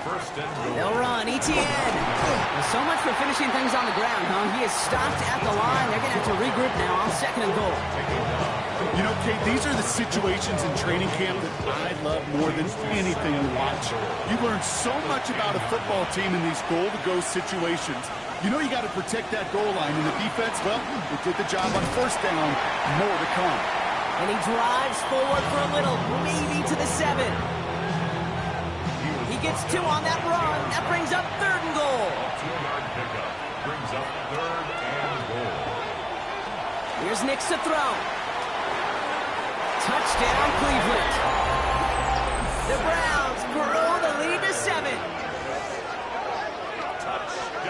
1st and goal. They'll run. Etienne. Well, so much for finishing things on the ground, huh? He is stopped at the line. They're going to have to regroup now on 2nd and goal. You know, Kate, these are the situations in training camp that I love more than anything to watch. You learn so much about a football team in these goal-to-go situations. You know you got to protect that goal line, and the defense, well, they did the job on first down. More to come. And he drives forward for a little, maybe to the 7. He gets 2 on that run. That brings up 3rd and goal. 2-yard pickup brings up 3rd and goal. Here's Nix to throw. Touchdown, Cleveland. The Browns grow the lead to 7.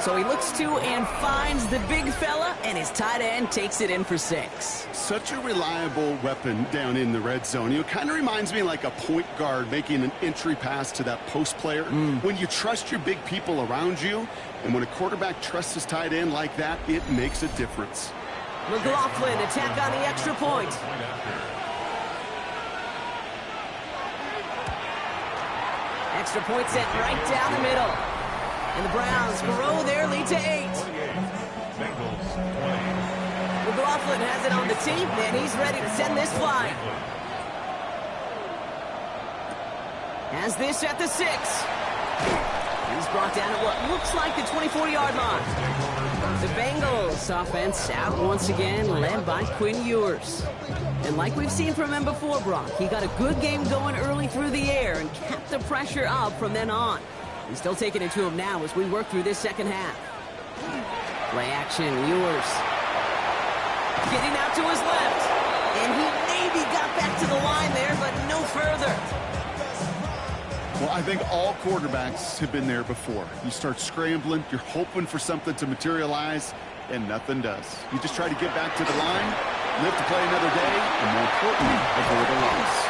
So he looks to and finds the big fella, and his tight end takes it in for 6. Such a reliable weapon down in the red zone. It kind of reminds me like a point guard making an entry pass to that post player. When you trust your big people around you, and when a quarterback trusts his tight end like that, it makes a difference. McLaughlin attack on the extra point. Extra point sent right down the middle. And the Browns grow their lead to 8. McLaughlin has it on the team, and he's ready to send this flying. Has this at the 6. He's brought down at what looks like the 24-yard line. The Bengals offense out once again, led by Quinn Ewers. And like we've seen from him before, Brock, he got a good game going early through the air and kept the pressure up from then on. He's still taking it to him now as we work through this second half. Play action, Ewers. Getting out to his left. And he maybe got back to the line there, but no further. Well, I think all quarterbacks have been there before. You start scrambling, you're hoping for something to materialize, and nothing does. You just try to get back to the line, live to play another day, and more importantly, avoid a loss.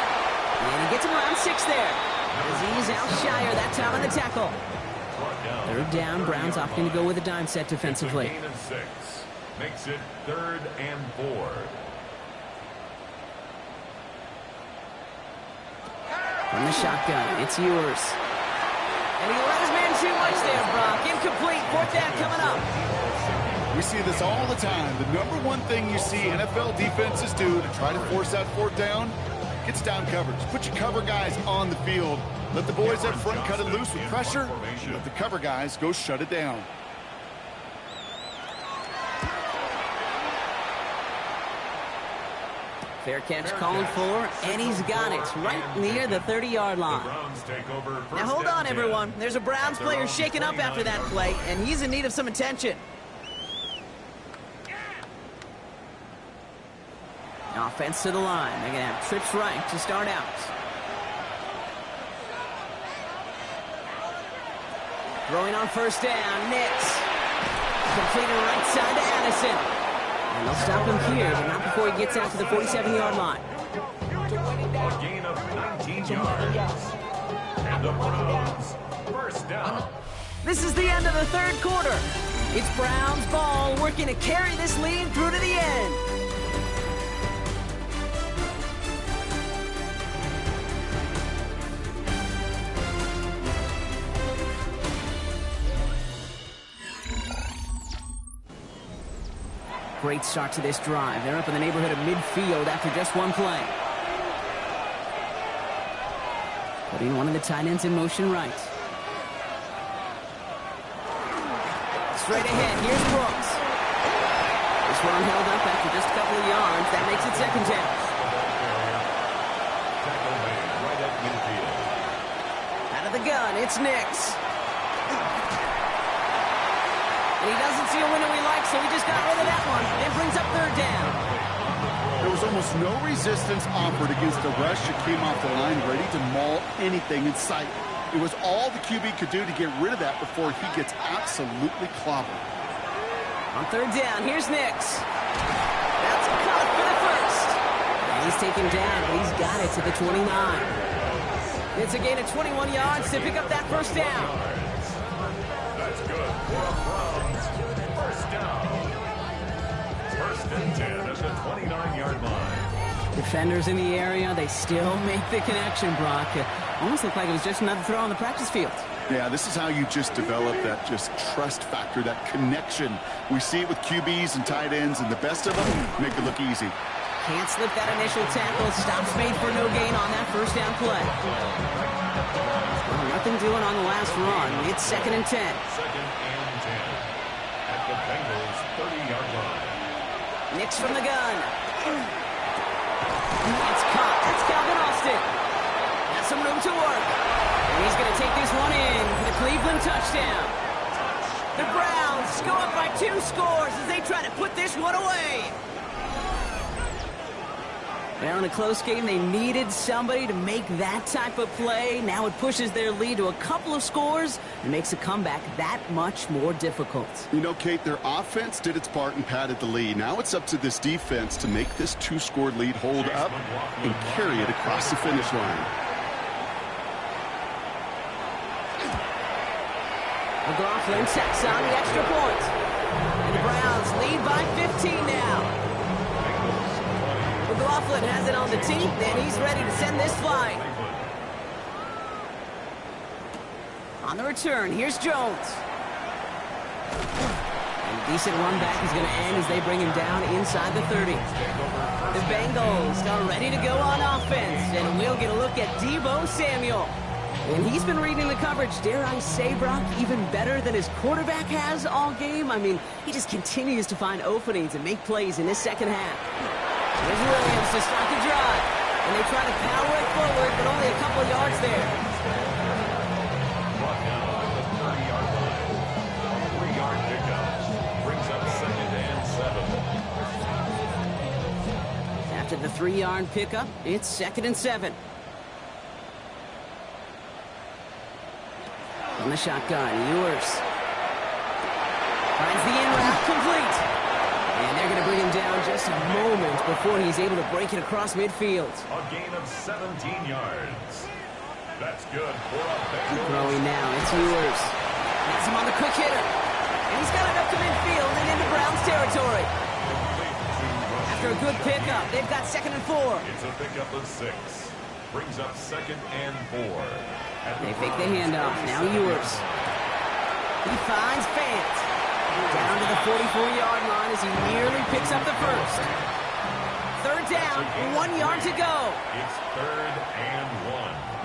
And he gets him around 6 there. As he's out Shire that time on the tackle. Third down, Browns opting to go with a dime set defensively. Gain of 6. Makes it 3rd and 4. From the shotgun, it's Ewers. And he let his man too much there, Brock. Incomplete, 4th down coming up. We see this all the time. The number one thing you see NFL defenses do to try to force that 4th down, gets down coverage. Put your cover guys on the field. Let the boys up front cut it loose with pressure. Let the cover guys go shut it down. Fair catch called for, and he's got it right near the 30-yard line. Now hold on, everyone. There's a Browns player shaken up after that play, and he's in need of some attention. Offense to the line. They're going to have trips right to start out. Throwing on 1st down, Nix. Completing right side to Addison. And they'll stop him here, but not before he gets out to the 47-yard line. A gain of 19 yards. And the Browns, 1st down. This is the end of the 3rd quarter. It's Browns ball working to carry this lead through to the end. Great start to this drive. They're up in the neighborhood of midfield after just one play. Putting one of the tight ends in motion right. Straight ahead, here's Brooks. This one held up after just a couple of yards. That makes it 2nd down. Out of the gun, it's Nix. He doesn't see a window he likes, so he just got rid of that one. And brings up 3rd down. There was almost no resistance offered against the rush that came off the line ready to maul anything in sight. It was all the QB could do to get rid of that before he gets absolutely clobbered. On 3rd down, here's Nix. That's caught for the 1st. And he's taken down, but he's got it to the 29. It's a gain of 21 yards to pick up that 1st down. That's good for the Browns. 1st down. 1st and 10 at the 29-yard line. Defenders in the area, they still make the connection, Brock. It almost looked like it was just another throw on the practice field. Yeah, this is how you just develop that just trust factor, that connection. We see it with QBs and tight ends, and the best of them make it look easy. Can't slip that initial tackle. Stops made for no gain on that 1st down play. Well, nothing doing on the last run. It's 2nd and 10. 2nd and 10 at the Bengals 30-yard line. Nix from the gun. It's caught. That's Calvin Austin. Has some room to work. And he's going to take this one in for the Cleveland touchdown. The Browns go up by 2 scores as they try to put this one away. Well, in a close game, they needed somebody to make that type of play. Now it pushes their lead to a couple of scores and makes a comeback that much more difficult. You know, Kate, their offense did its part and padded the lead. Now it's up to this defense to make this 2-score lead hold up and carry it across the finish line. McLaughlin checks on the extra point. And the Browns lead by 15 now. McLaughlin has it on the tee, and he's ready to send this flying. On the return, here's Jones. And a decent run back is going to end as they bring him down inside the 30. The Bengals are ready to go on offense, and we'll get a look at Deebo Samuel. And he's been reading the coverage, dare I say, Brock, even better than his quarterback has all game. I mean, he just continues to find openings and make plays in this second half. Here's Williams to start the drive. And they try to power it forward, but only a couple of yards there. Brought down at the 30-yard line. 3-yard pickup. Brings up 2nd and 7. After the 3-yard pickup, it's 2nd and 7. On the shotgun, Ewers finds the in route complete. And they're going to bring him down just a moment before he's able to break it across midfield. A gain of 17 yards. That's good for a Bengals. Throwing now, it's Ewers. Gets him on the quick hitter. And he's got it up to midfield and into Browns territory. After a good pickup, they've got 2nd and 4. It's a pickup of 6. Brings up 2nd and 4. They fake the handoff. Now Ewers. He finds Fant. Down to the 44-yard line as he nearly picks up the first. 3rd down, 1 yard to go. It's 3rd and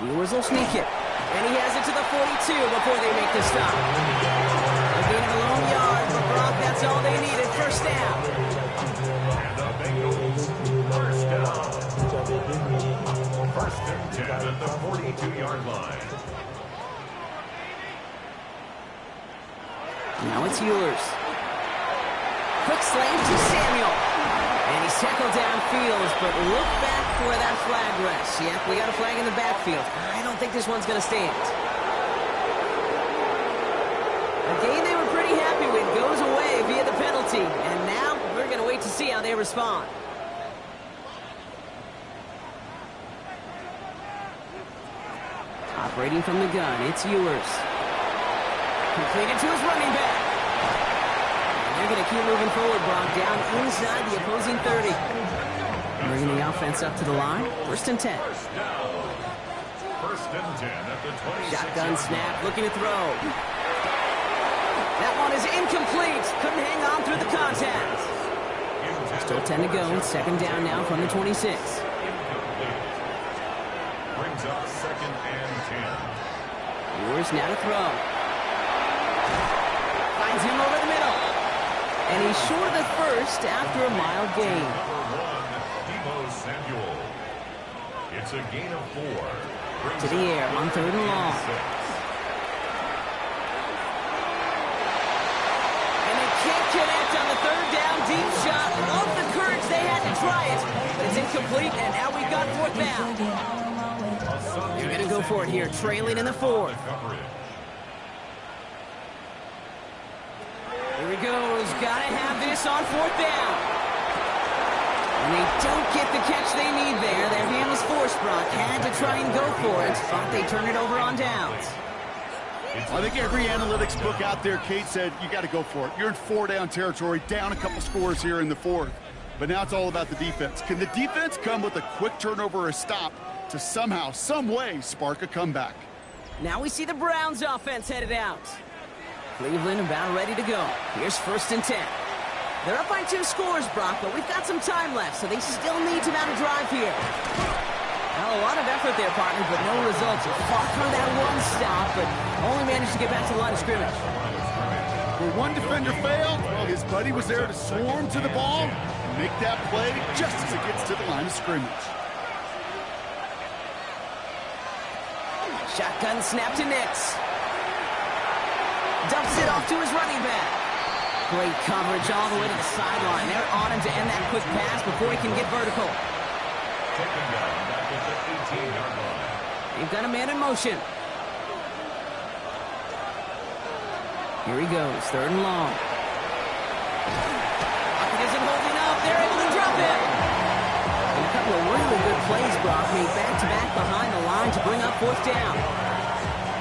1. Ewers will sneak it. And he has it to the 42 before they make the stop. A gain of a lone yard for Brock. That's all they needed. First down. And the Bengals, first down. 1st and 10 at the 42-yard line. Now it's Ewers. Quick slant to Samuel. And he's tackled downfield, but look back where that flag rests. Yep, we got a flag in the backfield. I don't think this one's going to stand. A game they were pretty happy with goes away via the penalty. And now we're going to wait to see how they respond. Operating from the gun, it's Ewers. Completed to his running back. And they're going to keep moving forward, Brock, down inside the opposing 30. Bringing the offense up to the line. 1st and 10. First down. 1st and 10 at the 26. Shotgun snap, looking to throw. That one is incomplete. Couldn't hang on through the contact. Still 10 to go. 2nd down now from the 26. Brings up 2nd and 10. Ewers now to throw. Finds him over the middle. And he's short of the first after a mild gain. Number 1, Deebo Samuel. It's a gain of 4. To the air on 3rd and long. And they can't connect on the 3rd down deep shot. Love the courage they had to try it. But it's incomplete, and now we've got 4th down. They're going to go for it here, trailing in the 4th. Here he goes. Got to have this on 4th down. And they don't get the catch they need there. Their hand was forced, Brock. Had to try and go for it, but they turn it over on downs. I think every analytics book out there, Kate, said you got to go for it. You're in 4-down territory, down a couple scores here in the 4th. But now it's all about the defense. Can the defense come with a quick turnover or a stop to somehow, some way, spark a comeback? Now we see the Browns offense headed out. Cleveland about ready to go. Here's 1st and 10. They're up by 2 scores, Brock, but we've got some time left, so they still need to mount a drive here. Well, a lot of effort there, partner, but no results. Fought through that one stop, but only managed to get back to the line of scrimmage. Where one defender failed, well, his buddy was there to swarm to the ball and make that play just as it gets to the line of scrimmage. Shotgun snap to Nix. Dumps it off to his running back. Great coverage all the way to the sideline. They're on him to end that quick pass before he can get vertical. Taken down back at the 18-yard line. They've got a man in motion. Here he goes, 3rd and long. Pocket isn't holding up. They're able to drop it. And a couple of really good plays, Brock, made back-to-back behind the line to bring up 4th down.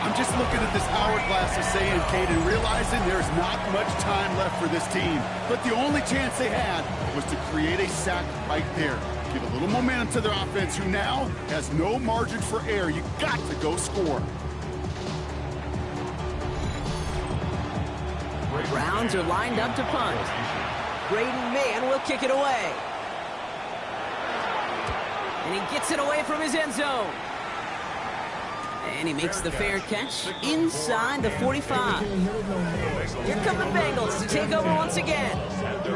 I'm just looking at this hourglass of saying, Kate, and realizing there's not much time left for this team. But the only chance they had was to create a sack right there. Give a little momentum to their offense, who now has no margin for error. You got to go score. Browns are lined up to punt. Braden Mann will kick it away. And he gets it away from his end zone. And he makes the fair catch inside the 45. Here come the Bengals to take over once again.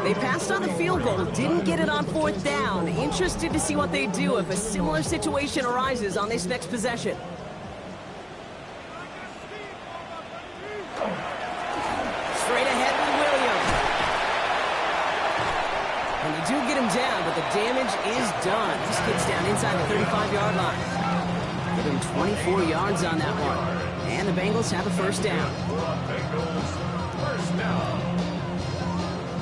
They passed on the field goal, didn't get it on 4th down. Interested to see what they do if a similar situation arises on this next possession. Straight ahead with Williams. And they do get him down, but the damage is done. This kid's down inside the 35-yard line. Give him 24 yards on that one. And the Bengals have a 1st down. Bengals, 1st down.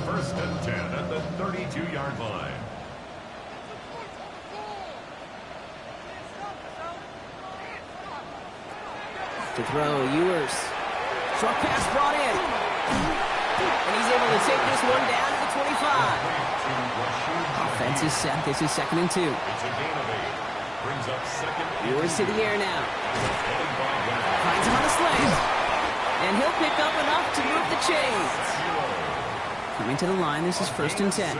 1st and 10 at the 32-yard line. To throw, Ewers. Short pass brought in. And he's able to take this one down to the 25. Offense is set. This is 2nd and 2. It's a gain of 8. Brings up 2nd. Ewers to the air now. Finds him on the slant. And he'll pick up enough to move the chains. Coming to the line, this is 1st and 10. And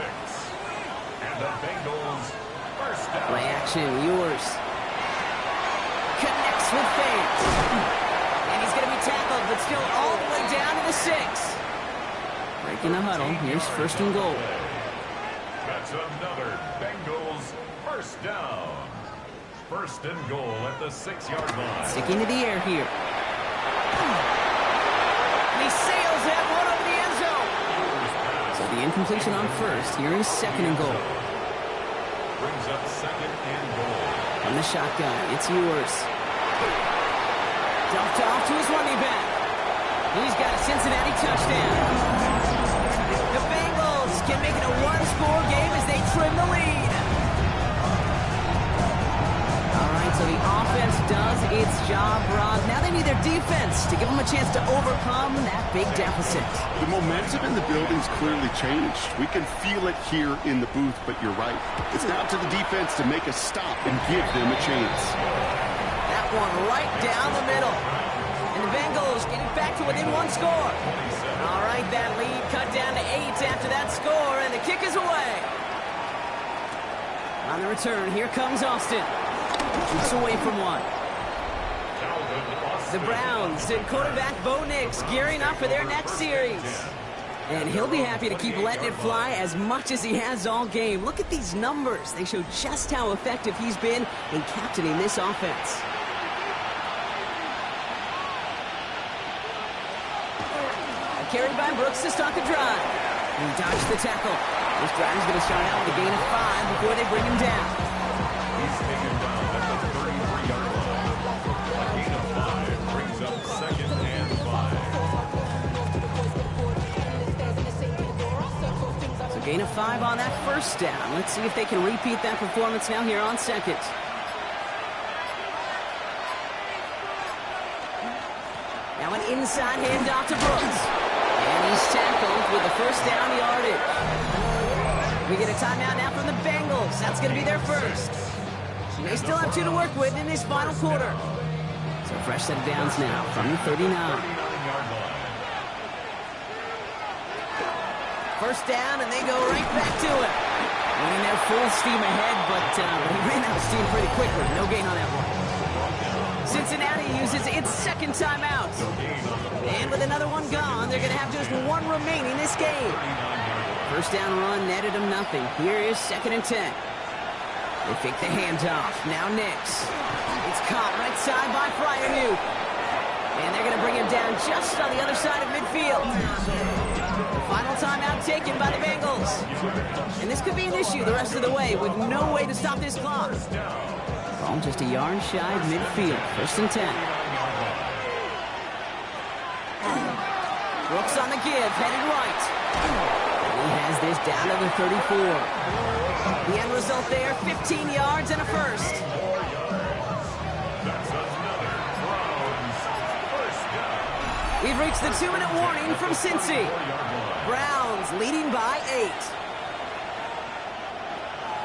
the Bengals, 1st down. Play action, Ewers. Connects with fans. And he's going to be tackled, but still all the way down to the 6. Breaking the huddle. Here's 1st and goal. That's another Bengals 1st down. 1st and goal at the 6-yard line. Sticking to the air here. And he sails that one over the end zone. So the incompletion on 1st. Here is 2nd and goal. Brings up 2nd and goal. On the shotgun, it's Ewers. Dumped off to his running back. He's got a Cincinnati touchdown. The Bengals can make it a 1-score game as they trim the lead. All right, so the offense does its job, Rob. Now they need their defense to give them a chance to overcome that big deficit. The momentum in the building's clearly changed. We can feel it here in the booth, but you're right. It's now to the defense to make a stop and give them a chance. That one right down the middle. And the Bengals getting back to within 1 score. All right, that lead cut down to 8 after that score, and the kick is away. On the return, here comes Austin. Keeps away from one. The Browns and quarterback Bo Nix gearing up for their next series. And he'll be happy to keep letting it fly as much as he has all game. Look at these numbers. They show just how effective he's been in captaining this offense. Carried by Brooks to start the drive. He dodged the tackle. This drive is going to start out with a gain of 5 before they bring him down. He's taken down at the 33-yard line. A gain of 5 brings up 2nd and 5. So gain of 5 on that 1st down. Let's see if they can repeat that performance now here on 2nd. Now an inside handoff to Brooks. And he's tackled with the 1st down yardage. We get a timeout now from the Bengals. That's going to be their 1st. They still have 2 to work with in this final quarter. So fresh set of downs now from the 39. 39-yard line. 1st down, and they go right back to it. Running there full steam ahead, but he ran out of steam pretty quickly. No gain on that one. Cincinnati uses its 2nd timeout. And with another one gone, they're going to have just 1 remaining this game. 1st down run netted them nothing. Here is 2nd and 10. They fake the handoff. Now Nix. It's caught right side by Fryermuth. And they're going to bring him down just on the other side of midfield. The final timeout taken by the Bengals. And this could be an issue the rest of the way with no way to stop this clock. Ball just a yard shy of midfield. 1st and 10. Brooks on the give, headed right. And he has this down to the 34. The end result there, 15 yards and a first. We've reached the 2-minute warning from Cincy. Browns leading by 8.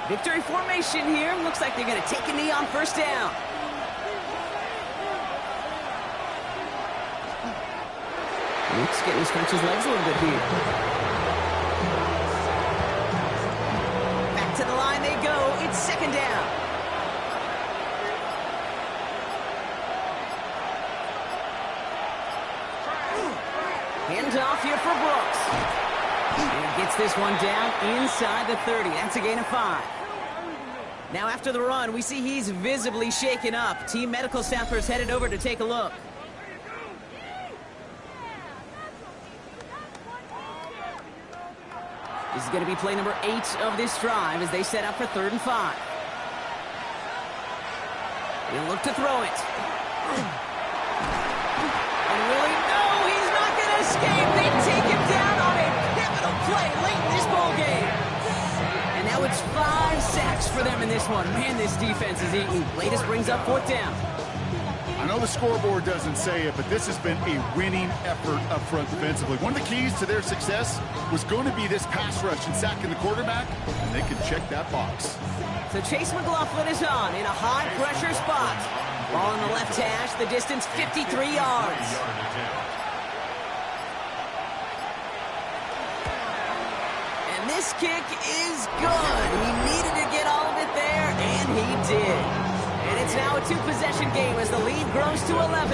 Victory formation here. Looks like they're going to take a knee on 1st down. Luke's getting to stretch his legs a little bit here. Back to the line they go. It's 2nd down. Handoff here for Brooks. And he gets this one down inside the 30. That's a gain of 5. Now after the run, we see he's visibly shaken up. Team medical staffers headed over to take a look. This is going to be play number 8 of this drive as they set up for 3rd and 5. He'll look to throw it. And Willie, no, he's not going to escape. They take him down on a pivotal play late in this ball game. And now it's 5 sacks for them in this one. Man, this defense is eating. Latest brings up 4th down. I know the scoreboard doesn't say it, but this has been a winning effort up front defensively. One of the keys to their success was going to be this pass rush and sacking the quarterback, and they can check that box. So Chase McLaughlin is on in a high-pressure spot. Ball on the left hash, the distance 53 yards. And this kick is good. He needed to get all of it there, and he did. And it's now a 2-possession game as the lead grows to 11.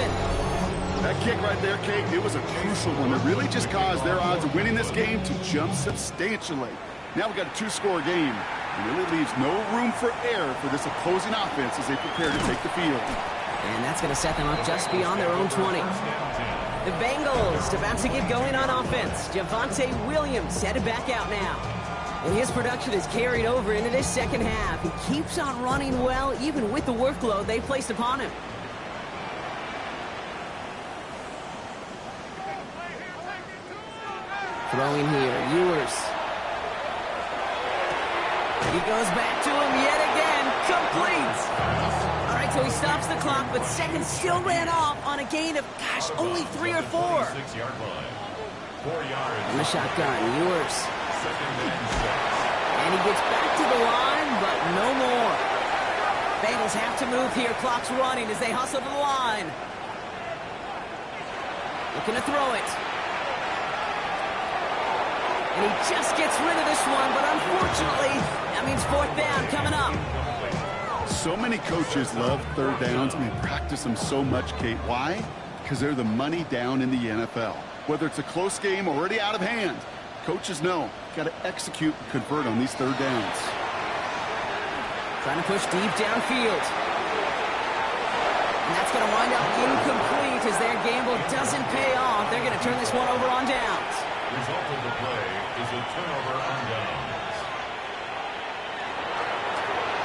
That kick right there, Kate, it was a crucial one that really just caused their odds of winning this game to jump substantially. Now we've got a 2-score game. It really leaves no room for error for this opposing offense as they prepare to take the field. And that's going to set them up just beyond their own 20. The Bengals about to get going on offense. Javonte Williams headed back out now. And his production is carried over into this 2nd half. He keeps on running well, even with the workload they placed upon him. Throwing here, Ewers. He goes back to him yet again, complete. All right, so he stops the clock, but seconds still ran off on a gain of, gosh, only 3 or 4. 6-yard line. 4 yards. In the shotgun, Ewers. And he gets back to the line, but no more. Bengals have to move here. Clock's running as they hustle to the line. Looking to throw it. And he just gets rid of this one, but unfortunately, that means 4th down coming up. So many coaches love 3rd downs. I mean, practice them so much, Kate. Why? Because they're the money down in the NFL. Whether it's a close game already out of hand, coaches know, got to execute and convert on these 3rd downs. Trying to push deep downfield. And that's going to wind up incomplete as their gamble doesn't pay off. They're going to turn this one over on downs. Result of the play is a turnover on downs.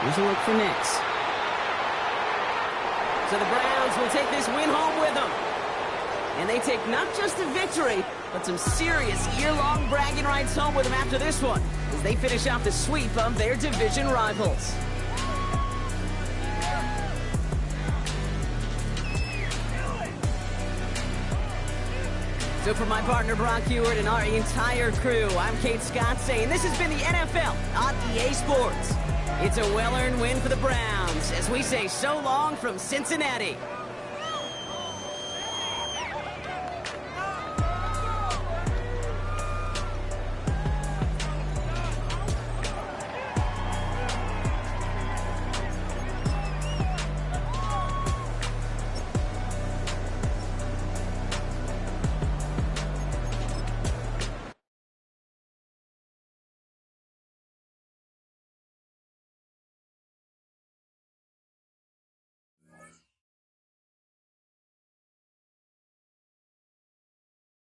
Here's a look for Nix. So the Browns will take this win home with them. And they take not just a victory, but some serious year-long bragging rights home with them after this one, as they finish off the sweep of their division rivals. So for my partner Brock Hewitt and our entire crew, I'm Kate Scott saying this has been the NFL on EA Sports. It's a well-earned win for the Browns as we say so long from Cincinnati.